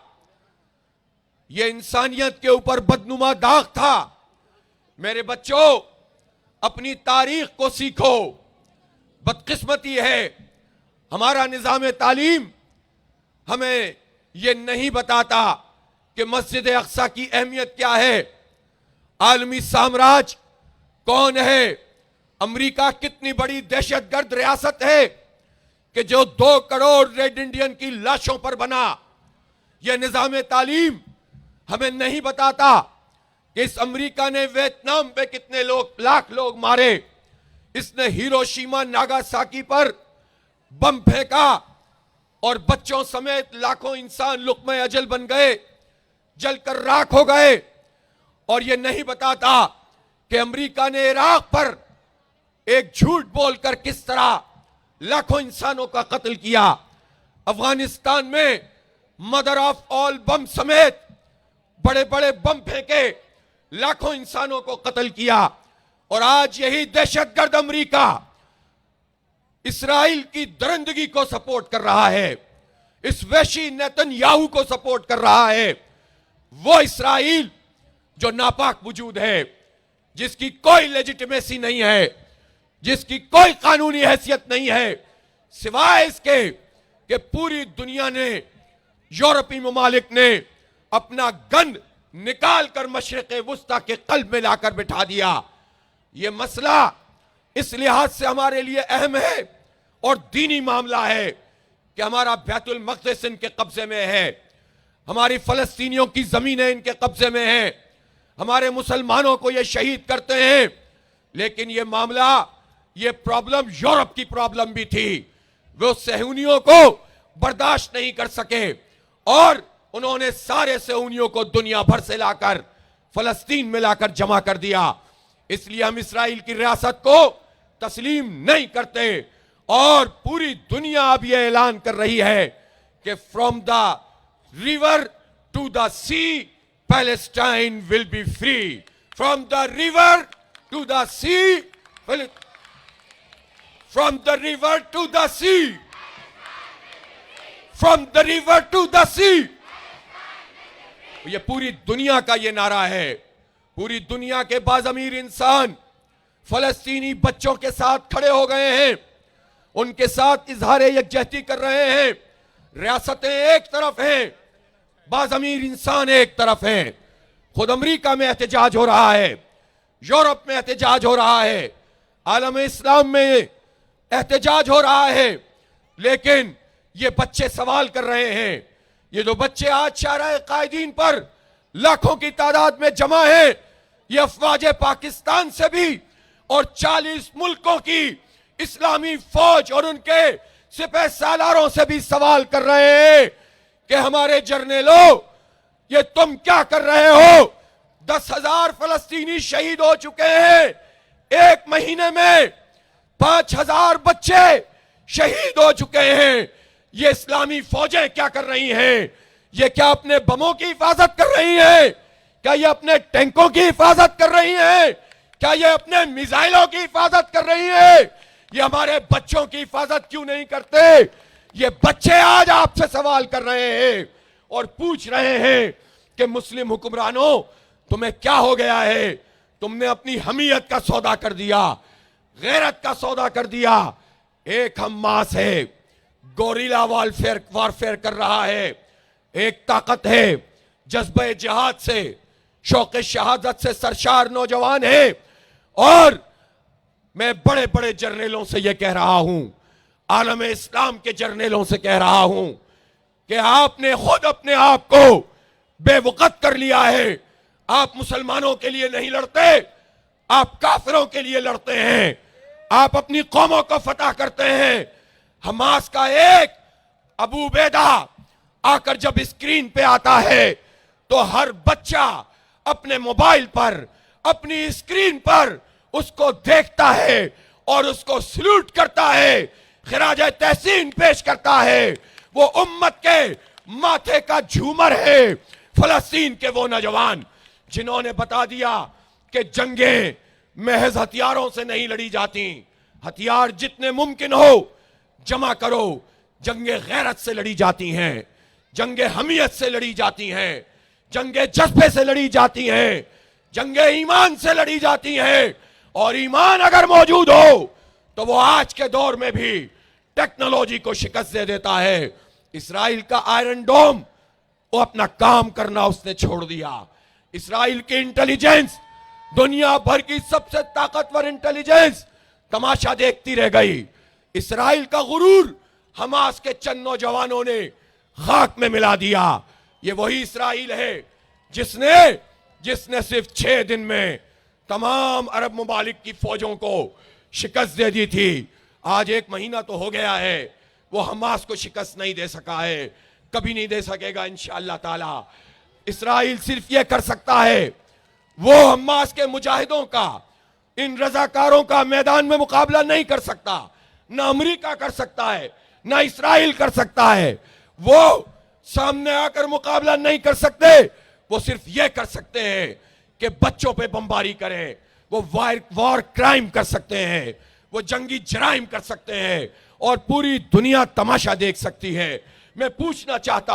यह इंसानियत के ऊपर बदनुमा दाग था। मेरे बच्चों, अपनी तारीख को सीखो। बदकिस्मती है हमारा निज़ाम तालीम हमें यह नहीं बताता कि मस्जिद अक्सा की अहमियत क्या है, आलमी साम्राज्य कौन है, अमेरिका कितनी बड़ी दहशतगर्द रियासत है कि जो 2 करोड़ रेड इंडियन की लाशों पर बना। यह निज़ाम तालीम हमें नहीं बताता कि इस अमेरिका ने वियतनाम पे कितने लाख लोग मारे, इसने हिरोशिमा नागासाकी पर बम फेंका और बच्चों समेत लाखों इंसान लुक़्मे अजल बन गए, जलकर राख हो गए। और यह नहीं बताता कि अमेरिका ने इराक पर एक झूठ बोलकर किस तरह लाखों इंसानों का कत्ल किया। अफगानिस्तान में मदर ऑफ ऑल बम समेत बड़े बड़े बम फेंके, लाखों इंसानों को कत्ल किया। और आज यही दहशतगर्द अमेरिका इस्राइल की दरिंदगी को सपोर्ट कर रहा है, इस वैशी नेतन्याहू को सपोर्ट कर रहा है। वो इस्राइल जो नापाक वजूद है, जिसकी कोई लेजिटिमेसी नहीं है, जिसकी कोई कानूनी हैसियत नहीं है, सिवाय इसके कि पूरी दुनिया ने, यूरोपीय ममालिक ने अपना गन निकाल कर मशरिक़ वुस्ता के कल्ब में लाकर बिठा दिया। यह मसला इस लिहाज से हमारे लिए अहम है और दीनी मामला है कि हमारा बैतुल मक़दिस इनके कब्जे में है, हमारी फलस्तीनियों की जमीनें इनके कब्जे में हैं, हमारे मुसलमानों को ये शहीद करते हैं। लेकिन ये मामला, ये प्रॉब्लम यूरोप की प्रॉब्लम भी थी। वो सेहूनियों को बर्दाश्त नहीं कर सके और उन्होंने सारे सेहूनियों को दुनिया भर से लाकर फलस्तीन में लाकर जमा कर दिया। इसलिए हम इस्राइल की रियासत को तस्लीम नहीं करते और पूरी दुनिया अब यह ऐलान कर रही है कि from the river to the sea Palestine will be free. From the river to the sea, from the river to the sea, from the river to the sea. ये पूरी दुनिया का ये नारा है। पूरी दुनिया के बाज़मीर इंसान फलस्तीनी बच्चों के साथ खड़े हो गए हैं, उनके साथ इजहार यकजहती कर रहे हैं। रियासतें एक तरफ हैं, बाज़मीर इंसान एक तरफ हैं। खुद अमेरिका में एहतजाज हो रहा है, यूरोप में एहतजाज हो रहा है, आलम इस्लाम में एहतजाज हो रहा है। लेकिन ये बच्चे सवाल कर रहे हैं। ये जो बच्चे आज शाहराह कायदीन पर लाखों की तादाद में जमा है, ये अफवाज पाकिस्तान से भी और 40 मुल्कों की इस्लामी फौज और उनके सिपह सालारों से भी सवाल कर रहे हैं कि हमारे जर्नेलों, ये तुम क्या कर रहे हो? 10,000 फलस्तीनी शहीद हो चुके हैं। 1 महीने में 5,000 बच्चे शहीद हो चुके हैं। ये इस्लामी फौजें क्या कर रही हैं? ये क्या अपने बमों की हिफाजत कर रही है? क्या ये अपने टैंकों की हिफाजत कर रही है? क्या ये अपने मिसाइलों की हिफाजत कर रही है? ये हमारे बच्चों की हिफाजत क्यों नहीं करते? ये बच्चे आज आपसे सवाल कर रहे हैं और पूछ रहे हैं कि मुस्लिम हुक्मरानों, तुम्हें क्या हो गया है? तुमने अपनी हमीयत का सौदा कर दिया, गैरत का सौदा कर दिया। एक हमास है, गोरिल्ला वारफेयर कर रहा है। एक ताकत है, जज्बे जिहाद से, शौक़े शहादत से सरशार नौजवान है। और मैं बड़े बड़े जर्नलों से यह कह रहा हूं, आलम इस्लाम के जर्नलों से कह रहा हूं कि आपने खुद अपने आप को बेवकत कर लिया है। आप मुसलमानों के लिए नहीं लड़ते, आप काफिरों के लिए लड़ते हैं। आप अपनी कौमों को फतह करते हैं। हमास का एक अबू उबैदा आकर जब स्क्रीन पे आता है तो हर बच्चा अपने मोबाइल पर, अपनी स्क्रीन पर उसको देखता है और उसको सल्यूट करता है, खिराज तहसीन पेश करता है। वो उम्मत के माथे का झूमर है। फलस्तीन के वो नौजवान जिन्होंने बता दिया कि जंगें महज हथियारों से नहीं लड़ी जाती, हथियार जितने मुमकिन हो जमा करो, जंगें गैरत से लड़ी जाती हैं, जंगें हमीयत से लड़ी जाती हैं, जंगें जज्बे से लड़ी जाती हैं, जंगें ईमान से लड़ी जाती हैं। और ईमान अगर मौजूद हो तो वो आज के दौर में भी टेक्नोलॉजी को शिकस्त दे देता है। इसराइल का आयरन डोम, वो अपना काम करना उसने छोड़ दिया। इसराइल की इंटेलिजेंस, दुनिया भर की सबसे ताकतवर इंटेलिजेंस तमाशा देखती रह गई। इसराइल का गुरूर हमास के चंद नौजवानों ने खाक में मिला दिया। ये वही इसराइल है जिसने सिर्फ 6 दिन में तमाम अरब मुमालिक की फौजों को शिकस्त दे दी थी। आज 1 महीना तो हो गया है, वो हमास को शिकस्त नहीं दे सका है, कभी नहीं दे सकेगा इंशाअल्लाह ताला। इसराइल सिर्फ ये कर सकता है, वो हमास के मुजाहिदों का, इन रजाकारों का मैदान में मुकाबला नहीं कर सकता। ना अमेरिका कर सकता है, ना इसराइल कर सकता है। वो सामने आकर मुकाबला नहीं कर सकते। वो सिर्फ ये कर सकते हैं कि बच्चों पे बमबारी करें। वो वॉर क्राइम कर सकते हैं, वो जंगी जराइम कर सकते हैं और पूरी दुनिया तमाशा देख सकती है। मैं पूछना चाहता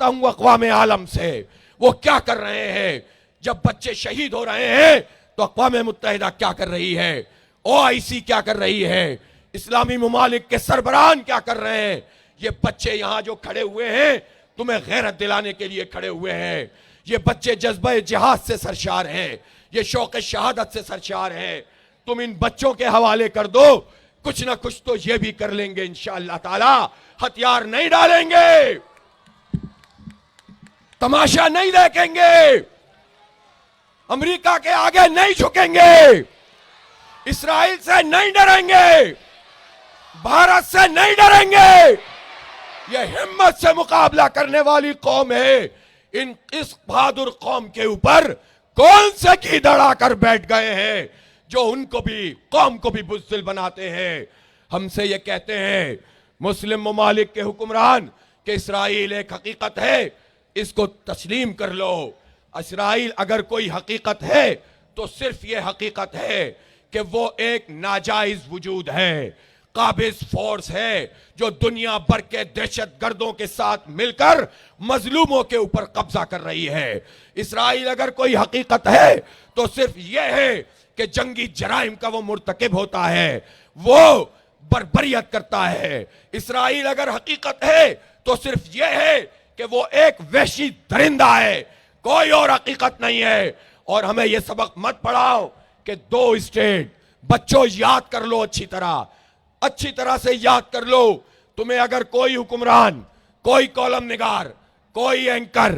हूं अक़वाम आलम से, वो क्या कर रहे हैं? जब बच्चे शहीद हो रहे हैं तो अक़वाम मुत्तहिदा क्या कर रही है? OIC क्या कर रही है? इस्लामी मुमालिक के सरबराहान क्या कर रहे हैं? ये बच्चे यहां जो खड़े हुए हैं तुम्हें गैरत दिलाने के लिए खड़े हुए हैं। ये बच्चे जज्बे जिहाद से सरशार हैं, ये शौक़ शहादत से सरशार हैं। तुम इन बच्चों के हवाले कर दो, कुछ ना कुछ तो ये भी कर लेंगे इंशाअल्लाह ताला। हथियार नहीं डालेंगे, तमाशा नहीं देखेंगे, अमेरिका के आगे नहीं झुकेंगे, इसराइल से नहीं डरेंगे, भारत से नहीं डरेंगे। ये हिम्मत से मुकाबला करने वाली कौम है। इस बहादुर कौम के ऊपर कौन से की दड़ाकर बैठ गए हैं जो उनको भी, कौम को भी बुज़दिल बनाते हैं। हमसे ये कहते हैं मुस्लिम ममालिक के हुक्मरान कि इसराइल एक हकीकत है, इसको तस्लीम कर लो। इसराइल अगर कोई हकीकत है तो सिर्फ ये हकीकत है कि वो एक नाजायज वजूद है, काबिज फोर्स है जो दुनिया भर के दहशत गर्दों के साथ मिलकर मजलूमों के ऊपर कब्जा कर रही है। इसराइल अगर कोई हकीकत है तो सिर्फ ये है कि जंगी जराइम का वो मुर्तकिब होता है, वो बर्बरियत करता है। इसराइल अगर हकीकत है तो सिर्फ ये है कि वो एक वहशी दरिंदा है, कोई और हकीकत नहीं है। और हमें यह सबक मत पढ़ाओ कि 2 स्टेट। बच्चों याद कर लो, अच्छी तरह से याद कर लो। तुम्हें अगर कोई हुक्मरान, कोई कॉलम निगार, कोई एंकर,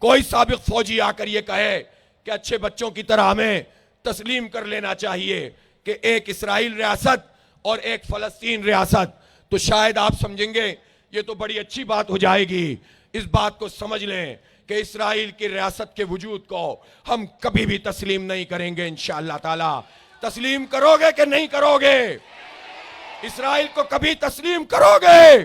कोई साबिक फौजी आकर ये कहे कि अच्छे बच्चों की तरह हमें तस्लीम कर लेना चाहिए कि एक इसराइल रियासत और एक फलस्तीन रियासत, तो शायद आप समझेंगे ये तो बड़ी अच्छी बात हो जाएगी। इस बात को समझ लें कि इसराइल की रियासत के वजूद को हम कभी भी तस्लीम नहीं करेंगे इंशाअल्लाह ताला। तस्लीम करोगे कि नहीं करोगे? इसराइल को कभी तस्लीम करोगे?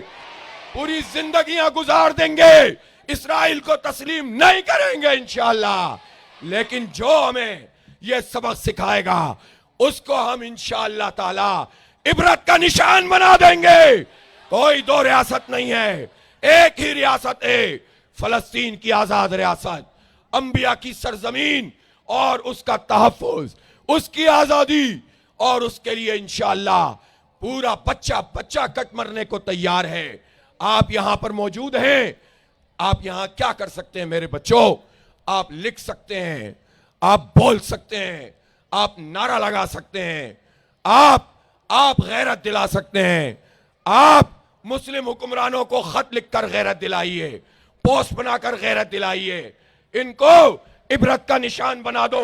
पूरी जिंदगियां गुजार देंगे, इसराइल को तस्लीम नहीं करेंगे इंशाअल्लाह। लेकिन जो हमें यह सबक सिखाएगा उसको हम इंशाअल्लाह ताला इबरत का निशान बना देंगे। कोई दो रियासत नहीं है, एक ही रियासत है, फलस्तीन की आजाद रियासत, अंबिया की सरजमीन और उसका तहफ्फुज, उसकी आजादी, और उसके लिए इंशाअल्लाह पूरा बच्चा बच्चा कट मरने को तैयार है। आप यहां पर मौजूद हैं, आप यहां क्या कर सकते हैं मेरे बच्चों? आप लिख सकते हैं, आप बोल सकते हैं, आप नारा लगा सकते हैं, आप गैरत दिला सकते हैं। आप मुस्लिम हुक्मरानों को खत लिखकर गैरत दिलाइए, पोस्ट बनाकर गैरत दिलाइए, इनको इबरत का निशान बना दो।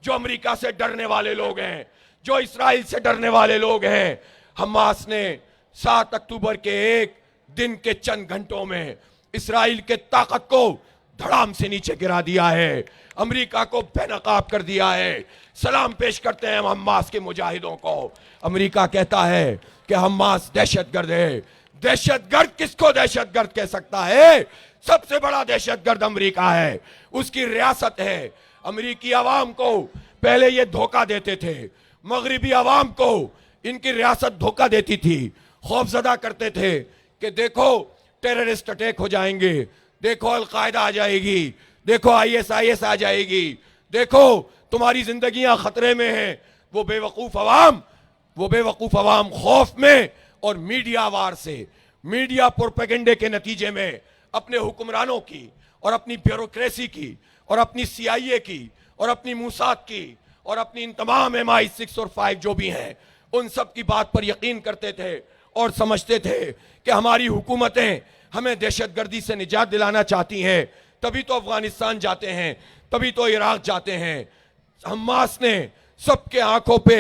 जो अमेरिका से डरने वाले लोग हैं, जो इसराइल से डरने वाले लोग हैं, हमास ने 7 अक्टूबर के एक दिन के चंद घंटों में इसराइल के ताकत को धड़ाम से नीचे गिरा दिया है, अमेरिका को बेनकाब कर दिया है। सलाम पेश करते हैं हम हमास के मुजाहिदों को। अमेरिका कहता है कि हमास दहशतगर्द है। दहशतगर्द किसको दहशतगर्द कह सकता है? सबसे बड़ा दहशतगर्द अमेरिका है, उसकी रियासत है। अमेरिकी आवाम को पहले ये धोखा देते थे, मगरिबी आवाम को इनकी रियासत धोखा देती थी, खौफजदा करते थे कि देखो टेररिस्ट अटैक हो जाएंगे, देखो अलकायदा आ जाएगी, देखो ISIS आ जाएगी, देखो तुम्हारी जिंदगियां खतरे में हैं। वो बेवकूफ अवाम खौफ में और मीडिया वार से, मीडिया प्रोपेगेंडे के नतीजे में अपने हुक्मरानों की और अपनी ब्यूरोक्रेसी की और अपनी CIA की और अपनी मूसाद की और अपनी इन तमाम MI6 और 5 जो भी हैं, उन सब की बात पर यकीन करते थे और समझते थे कि हमारी हुकूमतें हमें दहशतगर्दी से निजात दिलाना चाहती हैं। तभी तो अफगानिस्तान जाते हैं, तभी तो इराक जाते हैं। हमास ने सबके आंखों पे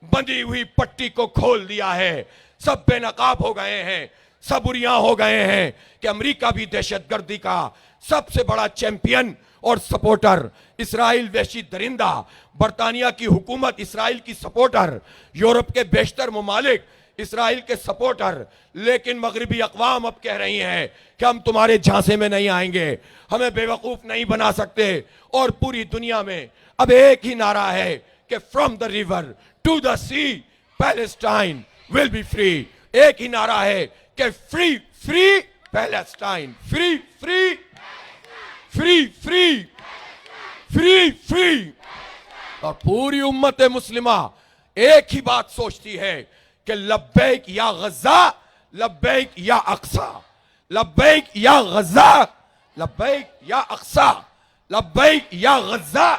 बंधी हुई पट्टी को खोल दिया है, सब बेनकाब हो गए हैं, सब उरियां हो गए हैं कि अमेरिका भी दहशतगर्दी का सबसे बड़ा चैंपियन और सपोर्टर, इसराइल वहशी दरिंदा, बरतानिया की हुकूमत इसराइल की सपोर्टर, यूरोप के बेशतर ममालिक इसराइल के सपोर्टर। लेकिन मगरिबी अक़वाम अब कह रही हैं कि हम तुम्हारे झांसे में नहीं आएंगे, हमें बेवकूफ नहीं बना सकते। और पूरी दुनिया में अब एक ही नारा है कि from the river to the sea Palestine will be free. एक ही नारा है कि free free Palestine, free free free free free free. और पूरी उम्मत मुस्लिमा एक ही बात सोचती है कि लब्बैक या गज़ा, लब्बैक या अक्सा, लब्बैक या गज़ा, लब्बैक या अक्सा, लब्बैक या गज़ा,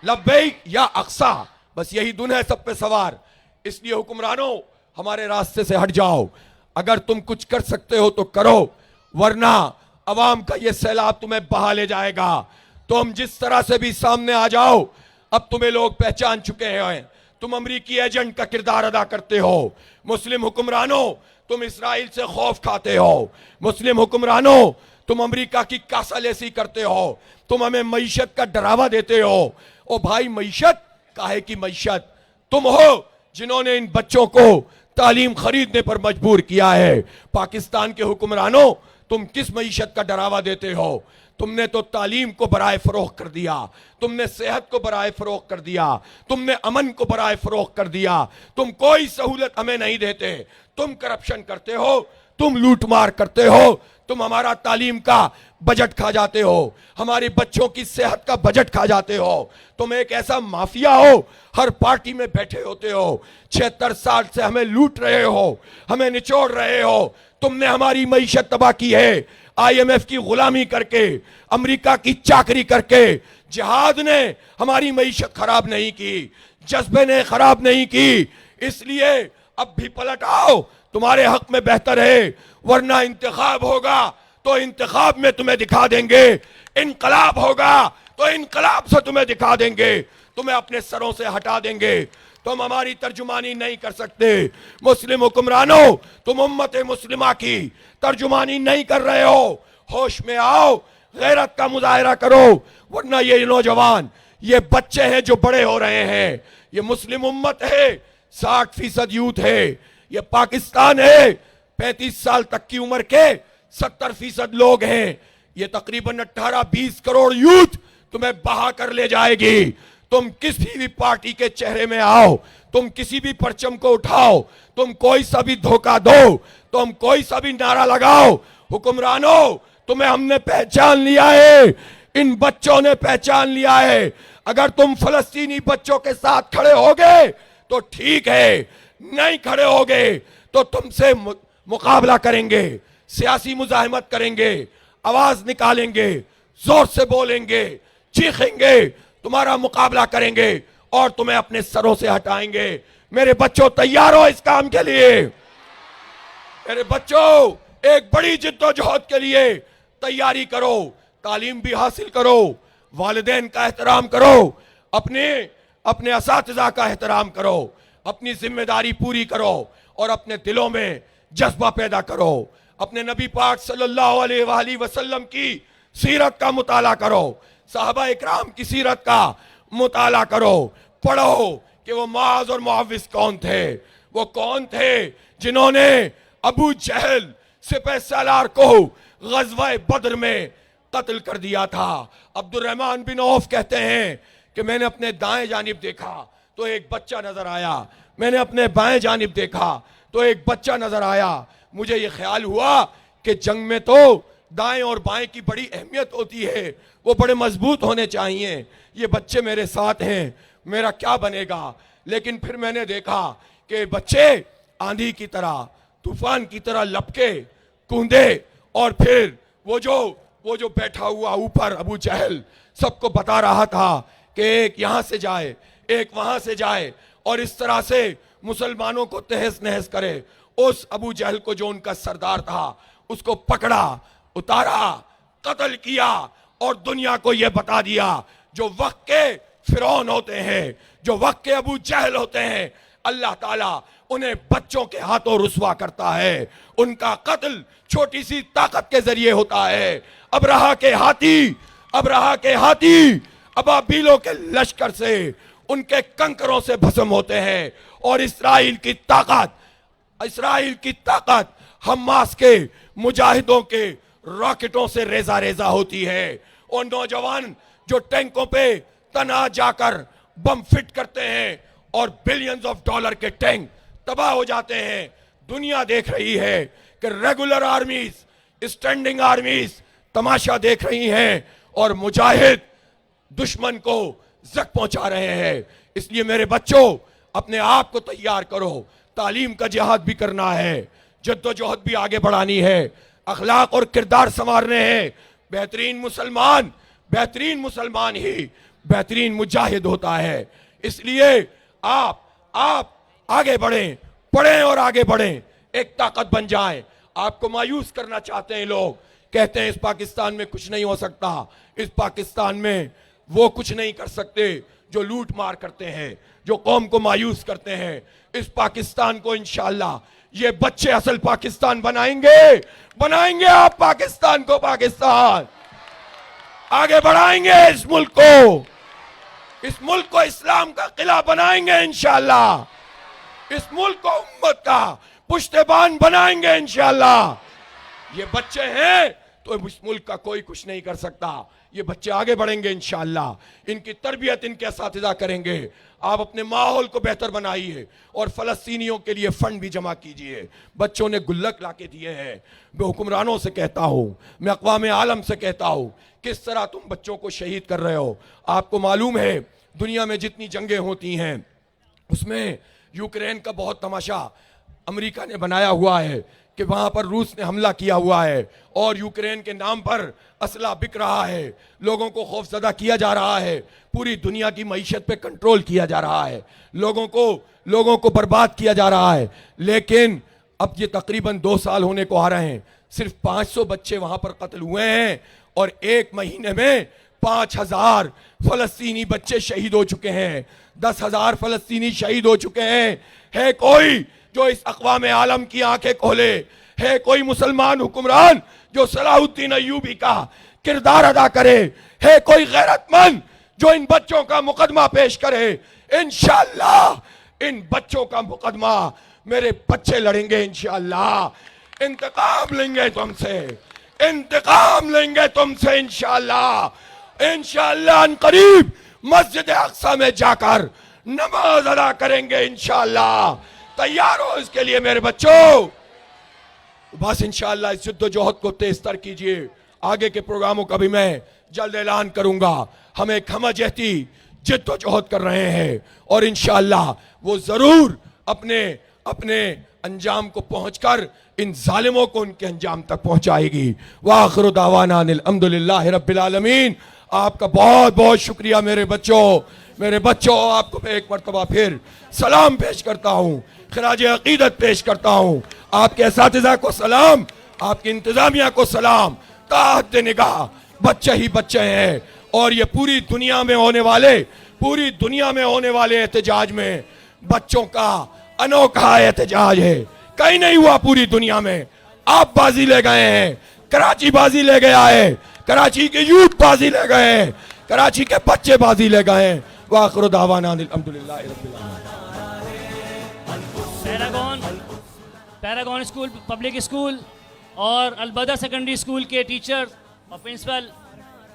लब्बैक या अक्सा। बस यही धुन है सब पे सवार। इसलिए हुक्मरानों, हमारे रास्ते से हट जाओ। अगर तुम कुछ कर सकते हो तो करो, वरना अवाम का ये सैलाब तुम्हें बहा ले जाएगा। तुम जिस तरह से भी सामने आ जाओ, अब तुम्हें लोग पहचान चुके हैं। तुम अमरीकी एजेंट का किरदार अदा करते हो। मुस्लिम हुक्मरानों, तुम इसराइल से खौफ खाते हो। मुस्लिम हुक्मरानों, तुम अमेरिका की कासालेसी करते हो, तुम हमें मईशत का डरावा देते हो। ओ भाई, मईशत काहे की मईशत? तुम हो जिन्होंने इन बच्चों को तालीम खरीदने पर मजबूर किया है। पाकिस्तान के हुक्मरानों, तुम किस मईशत का डरावा देते हो? तुमने तो तालीम को बराए फरोख कर दिया, तुमने सेहत को बराए फरोख कर दिया, तुमने अमन को बराए फरोख कर दिया। तुम कोई सहूलत हमें नहीं देते, तुम करप्शन करते हो, तुम लूटमार करते हो, तुम हमारा तालीम का बजट खा जाते हो, हमारे बच्चों की सेहत का बजट खा जाते हो। तुम एक ऐसा माफिया हो, हर पार्टी में बैठे होते हो, 76 साल से हमें लूट रहे हो, हमें निचोड़ रहे हो। तुमने हमारी मईशत तबाह की है, IMF की गुलामी करके, अमेरिका की चाकरी करके। जिहाद ने हमारी मईशत खराब नहीं की, जज्बे ने खराब नहीं की। इसलिए अब भी पलट आओ, तुम्हारे हक में बेहतर है। वरना इंतखाब होगा तो इंतखाब में तुम्हें दिखा देंगे, इनकलाब होगा तो इनकलाब से तुम्हें दिखा देंगे, तुम्हें अपने सरों से हटा देंगे। तुम हमारी तर्जुमानी नहीं कर सकते। मुस्लिम हुक्मरानों, तुम उम्मत मुस्लिमा की तर्जुमानी नहीं कर रहे हो। होश में आओ, गैरत का मुजाहिरा करो, वरना ये नौजवान, ये बच्चे हैं जो बड़े हो रहे हैं। ये मुस्लिम उम्मत है, 60% यूथ है। ये पाकिस्तान है, 35 साल तक की उम्र के 70% लोग हैं, ये तकरीबन 18-20 करोड़ यूथ तुम्हें बहा कर ले जाएगी। तुम किसी भी पार्टी के चेहरे में आओ, तुम किसी भी परचम को उठाओ, तुम कोई सा भी धोखा दो, तुम कोई सा भी नारा लगाओ, हुक्मरानों तुम्हें हमने पहचान लिया है, इन बच्चों ने पहचान लिया है। अगर तुम फलस्तीनी बच्चों के साथ खड़े होगे तो ठीक है, नहीं खड़े होगे तो तुमसे मुकाबला करेंगे, सियासी मुजाहिमत करेंगे, आवाज निकालेंगे, जोर से बोलेंगे, चीखेंगे, तुम्हारा मुकाबला करेंगे और तुम्हें अपने सरों से हटाएंगे। मेरे बच्चों तैयार हो इस काम के लिए? मेरे बच्चों एक बड़ी जिद्दोजहद के लिए तैयारी करो, तालीम भी हासिल करो, वालिदैन का एहतराम करो, अपने असातिज़ा का एहतराम करो, अपनी जिम्मेदारी पूरी करो और अपने दिलों में जज्बा पैदा करो। अपने नबी पाक सल्लल्लाहु अलैहि वसल्लम की सीरत का मुताला करो, साहबा इकराम की सीरत का मुताला करो, पढ़ो कि वो मुआज़ और मुआविज़ कौन थे। वो कौन थे जिन्होंने अबू जहल सिपह सालार को ग़ज़वा बद्र में कत्ल कर दिया था। अब्दुर्रहमान बिन औफ कहते हैं कि मैंने अपने दाएं जानिब देखा तो एक बच्चा नजर आया, मैंने अपने बाएं जानिब देखा तो एक बच्चा नजर आया। मुझे ये ख्याल हुआ कि जंग में तो दाएं और बाएं की बड़ी अहमियत होती है, वो बड़े मजबूत होने चाहिए। ये बच्चे मेरे साथ हैं, मेरा क्या बनेगा? लेकिन फिर मैंने देखा कि बच्चे आंधी की तरह, तूफान की तरह लपके कूदे और फिर वो जो बैठा हुआ ऊपर अबू जहल सबको बता रहा था कि एक यहां से जाए, एक वहां से जाए और इस तरह से मुसलमानों को तहस नहस करे। उस अबू जहल को जो उनका सरदार था उसको पकड़ा, उतारा, कत्ल किया और दुनिया को यह बता दिया जो वक्त के फिरौन होते हैं, जो वक्त के अबू जहल होते हैं, अल्लाह ताला उन्हें बच्चों के हाथों रुसवा करता है। उनका कत्ल छोटी सी ताकत के जरिए होता है। अबरहा के हाथी अबाबीलों के लश्कर से, उनके कंकरों से भस्म होते हैं और इसराइल की ताकत हमास के मुजाहिदों के रॉकेटों से रेजा रेजा होती है। और नौजवान जो टैंकों पे तना जाकर बम फिट करते हैं और बिलियंस ऑफ डॉलर के टैंक तबाह हो जाते हैं। दुनिया देख रही है कि रेगुलर आर्मीज, स्टैंडिंग आर्मीज तमाशा देख रही हैं और मुजाहिद दुश्मन को जख्म पहुंचा रहे हैं। इसलिए मेरे बच्चों अपने आप को तैयार करो, तालीम का जिहाद भी करना है, जद्दोजहद भी आगे बढ़ानी है, अखलाक और किरदार संवारने हैं। बेहतरीन मुसलमान ही बेहतरीन मुजाहिद होता है। इसलिए आप आगे बढ़ें, पढ़ें और आगे बढ़ें, एक ताकत बन जाएं। आपको मायूस करना चाहते हैं लोग, कहते हैं इस पाकिस्तान में कुछ नहीं हो सकता, इस पाकिस्तान में वो कुछ नहीं कर सकते जो लूट मार करते हैं, जो कौम को मायूस करते हैं। इस पाकिस्तान को इंशाअल्लाह ये बच्चे असल पाकिस्तान बनाएंगे आप पाकिस्तान को, पाकिस्तान आगे बढ़ाएंगे। इस मुल्क को इस्लाम का किला बनाएंगे इंशाअल्लाह। इस मुल्क को उम्मत का पुश्तबान बनाएंगे इंशाअल्लाह। ये बच्चे हैं तो इस मुल्क का कोई कुछ नहीं कर सकता। ये बच्चे आगे बढ़ेंगे इंशाअल्लाह। इनकी तरबियत इनके असातिज़ा करेंगे। आप अपने माहौल को बेहतर बनाइए और फ़लस्तीनियों के लिए फंड भी जमा कीजिए। बच्चों ने गुल्लक लाके दिए हैं। मैं हुक्मरानों से कहता हूँ, मैं अक़वाम आलम से कहता हूँ, किस तरह तुम बच्चों को शहीद कर रहे हो। आपको मालूम है दुनिया में जितनी जंगें होती हैं उसमें यूक्रेन का बहुत तमाशा अमेरिका ने बनाया हुआ है कि वहाँ पर रूस ने हमला किया हुआ है और यूक्रेन के नाम पर असला बिक रहा है, लोगों को खौफजदा किया जा रहा है, पूरी दुनिया की मईशत पे कंट्रोल किया जा रहा है, लोगों को बर्बाद किया जा रहा है। लेकिन अब ये तकरीबन 2 साल होने को आ रहे हैं, सिर्फ 500 बच्चे वहाँ पर कत्ल हुए हैं और 1 महीने में 5000 फलस्तीनी बच्चे शहीद हो चुके हैं, 10,000 फलस्तीनी शहीद हो चुके हैं। है कोई जो इस अक़वाम आलम की आंखें खोले? है कोई मुसलमान हुक्मरान जो सलाहुद्दीन अय्यूबी का किरदार अदा करे? है कोई गैरतमंद जो इन बच्चों का मुकदमा पेश करे? इंशाअल्लाह इन बच्चों का मुकदमा मेरे बच्चे लड़ेंगे इंशाअल्लाह। इंतकाम लेंगे तुमसे, इंतकाम लेंगे तुमसे इंशाअल्लाह। इंशाअल्लाह करीब मस्जिद अक्सा में जाकर नमाज अदा करेंगे इंशाअल्लाह। तैयार हो इसके लिए मेरे बच्चों? बस इंशाअल्लाह इस जद्दोजहद को तेज तर कीजिए। आगे के प्रोग्रामों का भी मैं जल्द ऐलान करूंगा। हम एक हमजहती जद्दोजहद कर रहे हैं और इंशाअल्लाह वो जरूर अपने अपने अंजाम को पहुंचकर इन जालिमों को उनके अंजाम तक पहुंचाएगी। वाखिरु दावाना अनिल हम्दुलिल्लाहि रब्बिल आलमीन। आपका बहुत बहुत शुक्रिया मेरे बच्चों, आपको मैं एक मरतबा फिर सलाम पेश करता हूँ, खिराज अकीदत पेश करता हूँ। आपके असातिज़ा को सलाम, आपकी इंतजामिया को सलाम। ताहत निगाह बच्चे ही बच्चे हैं और ये पूरी दुनिया में होने वाले एहतजाज में बच्चों का अनोखा एहतजाज है। कहीं नहीं हुआ पूरी दुनिया में। आप बाजी ले गए हैं, कराची बाजी ले गया है, कराची के यूथ बाजी ले गए हैं, कराची के बच्चे बाजी ले गए हैं। वाखिरु दावाना अल्हम्दुलिल्लाहि रब्बिल आलमीन। पैरागॉन स्कूल पब्लिक स्कूल और अलबदर सेकेंडरी स्कूल के टीचर और प्रिंसिपल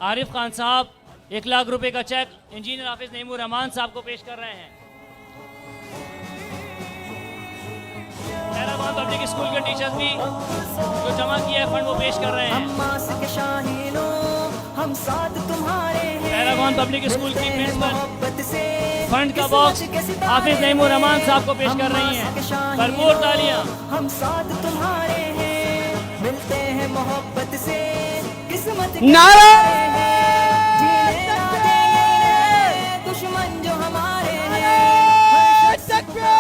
आरिफ खान साहब 1 लाख रुपए का चेक इंजीनियर हाफिज नईमुर रहमान साहब को पेश कर रहे हैं। पैरागॉन पब्लिक स्कूल के टीचर्स भी जो जमा किया है फंड वो पेश कर रहे हैं। पैरागॉन पब्लिक स्कूल की प्रिंसिपल फंड का बॉक्स हाफिज नईमुर रहमान साहब को पेश कर रही हैं। भरपूर तालियां। हम साथ तुम्हारे हैं, मिलते हैं मोहब्बत से, किस्मत नारा दुश्मन जो हमारे नारा तकबीर।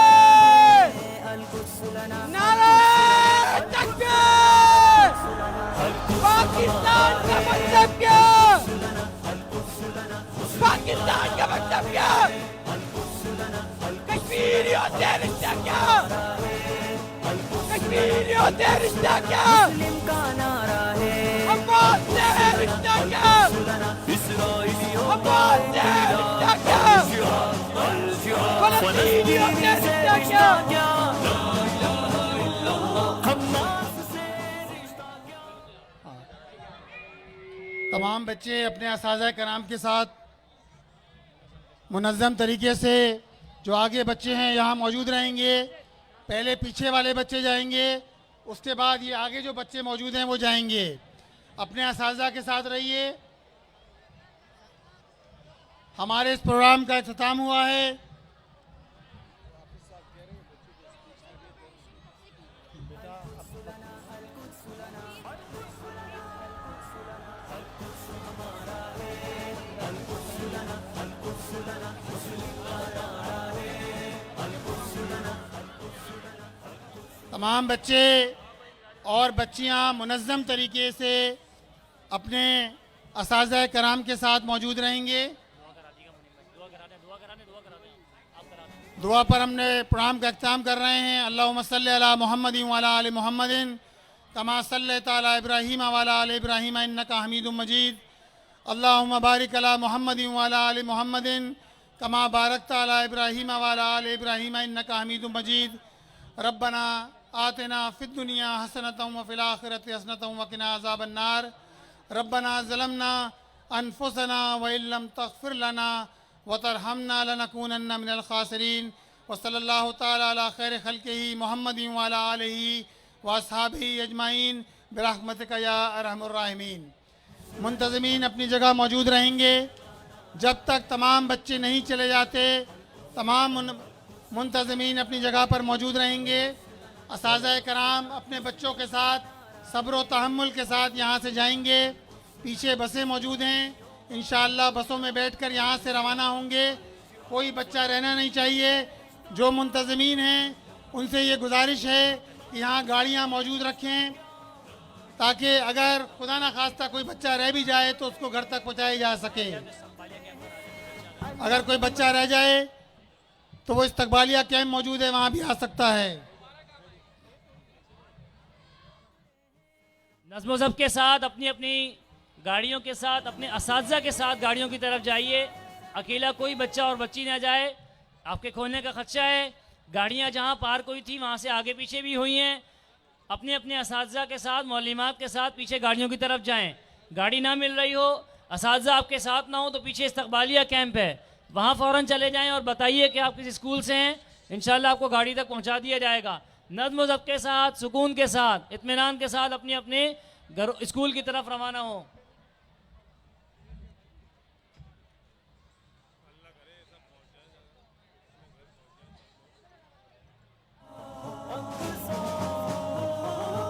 पाकिस्तान का मतलब क्या? पाकिस्तान का मतलब क्या? कश्मीरियों से रिश्ता क्या? कश्मीरियों से रिश्ता क्या? का नारा है, अब्बास से रिश्ता क्या? अब्बास से रिश्ता क्या? फलस्तीनियों से रिश्ता क्या? तमाम बच्चे अपने असातिज़ा कराम के साथ मुनज़्ज़म तरीके से जो आगे बच्चे हैं यहाँ मौजूद रहेंगे। पहले पीछे वाले बच्चे जाएंगे, उसके बाद ये आगे जो बच्चे मौजूद हैं वो जाएंगे। अपने असातिज़ा के साथ रहिए। हमारे इस प्रोग्राम का इख्तिताम हुआ है। तमाम बच्चे और बच्चियां मुनज़्ज़म तरीके से अपने असातिज़ा कराम के साथ मौजूद रहेंगे। दुआ पर हमने प्रोग्राम का इख्तिताम कर रहे हैं। अल्लाहुम्मा सल्लि अला मुहम्मदिन व अला आलि मुहम्मदिन कमा सल्लैता अला इब्राहीम व अला आलि इब्राहीम इन्नका हमीदुम मजीद। अल्लाहुम्मा बारिक अला मुहम्मदिन व अला आलि मुहम्मदिन कमा बारकता अला इब्राहीम व अला आलि इब्राहीम इन्नका हमीदुम मजीद। रब्बना आतिना फिद दुनिया हसनतम व फिल आखिरति हसनतम व किना अज़ाबन नार। रब्बना ज़लमना अनफुसना व इल्लम तग़फिर लना व तरहमना लनकूनन्ना मिनल खासिरीन। व सल्लल्लाहु तआला अला खैरि खल्क़िही मुहम्मदिन व अला आलिही व अस्हाबिही अजमाइन बिरहमतिका या अरहमुर राहिमीन। मुंतज़मीन अपनी जगह मौजूद रहेंगे जब तक तमाम बच्चे नहीं चले जाते। तमाम मुंतज़मीन अपनी जगह पर मौजूद रहेंगे। असातिज़ा कराम अपने बच्चों के साथ सब्र व तहम्मुल के साथ यहाँ से जाएंगे। पीछे बसें मौजूद हैं, इंशाअल्लाह बसों में बैठकर यहाँ से रवाना होंगे। कोई बच्चा रहना नहीं चाहिए। जो मुंतज़मीन हैं उनसे ये गुजारिश है कि यहाँ गाड़ियाँ मौजूद रखें ताकि अगर खुदा न खास्ता कोई बच्चा रह भी जाए तो उसको घर तक पहुँचाया जा सके। अगर कोई बच्चा रह जाए तो वो इस्तकबालिया कैंप मौजूद है, वहाँ भी आ सकता है। नज़्म ज़ब्त के साथ अपनी अपनी गाड़ियों के साथ अपने असातिज़ा के साथ गाड़ियों की तरफ जाइए। अकेला कोई बच्चा और बच्ची ना जाए, आपके खोलने का खदशा है। गाड़ियाँ जहाँ पार्क हुई थी वहाँ से आगे पीछे भी हुई हैं। अपने अपने असातिज़ा के साथ, मौलिमात के साथ पीछे गाड़ियों की तरफ जाएं। गाड़ी ना मिल रही हो, असातिज़ा आपके साथ ना हो तो पीछे इस्तकबालिया कैंप है, वहाँ फ़ौरन चले जाएं और बताइए कि आप किस स्कूल से हैं। इंशाल्लाह आपको गाड़ी तक पहुँचा दिया जाएगा। नज़्म व ज़ब्त के साथ, सुकून के साथ, इत्मीनान के साथ अपने अपने घर स्कूल की तरफ रवाना हो।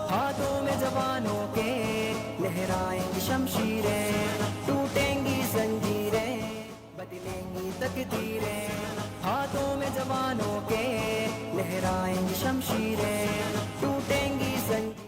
हाथों में जवानों के लहराएंगी शमशीरें, टूटेंगी जंजीरें, बदलेंगी तकदीरें। हाथों में जवानों के लहराएंगी शमशीरें, टूटेंगी जंजीरें।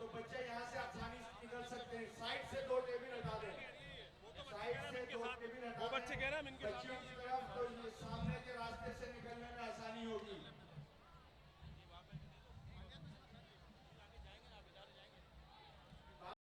बच्चे यहाँ से आसानी से निकल सकते हैं। साइड से 2 टेबल हटा दें, साइड से 2 टेबल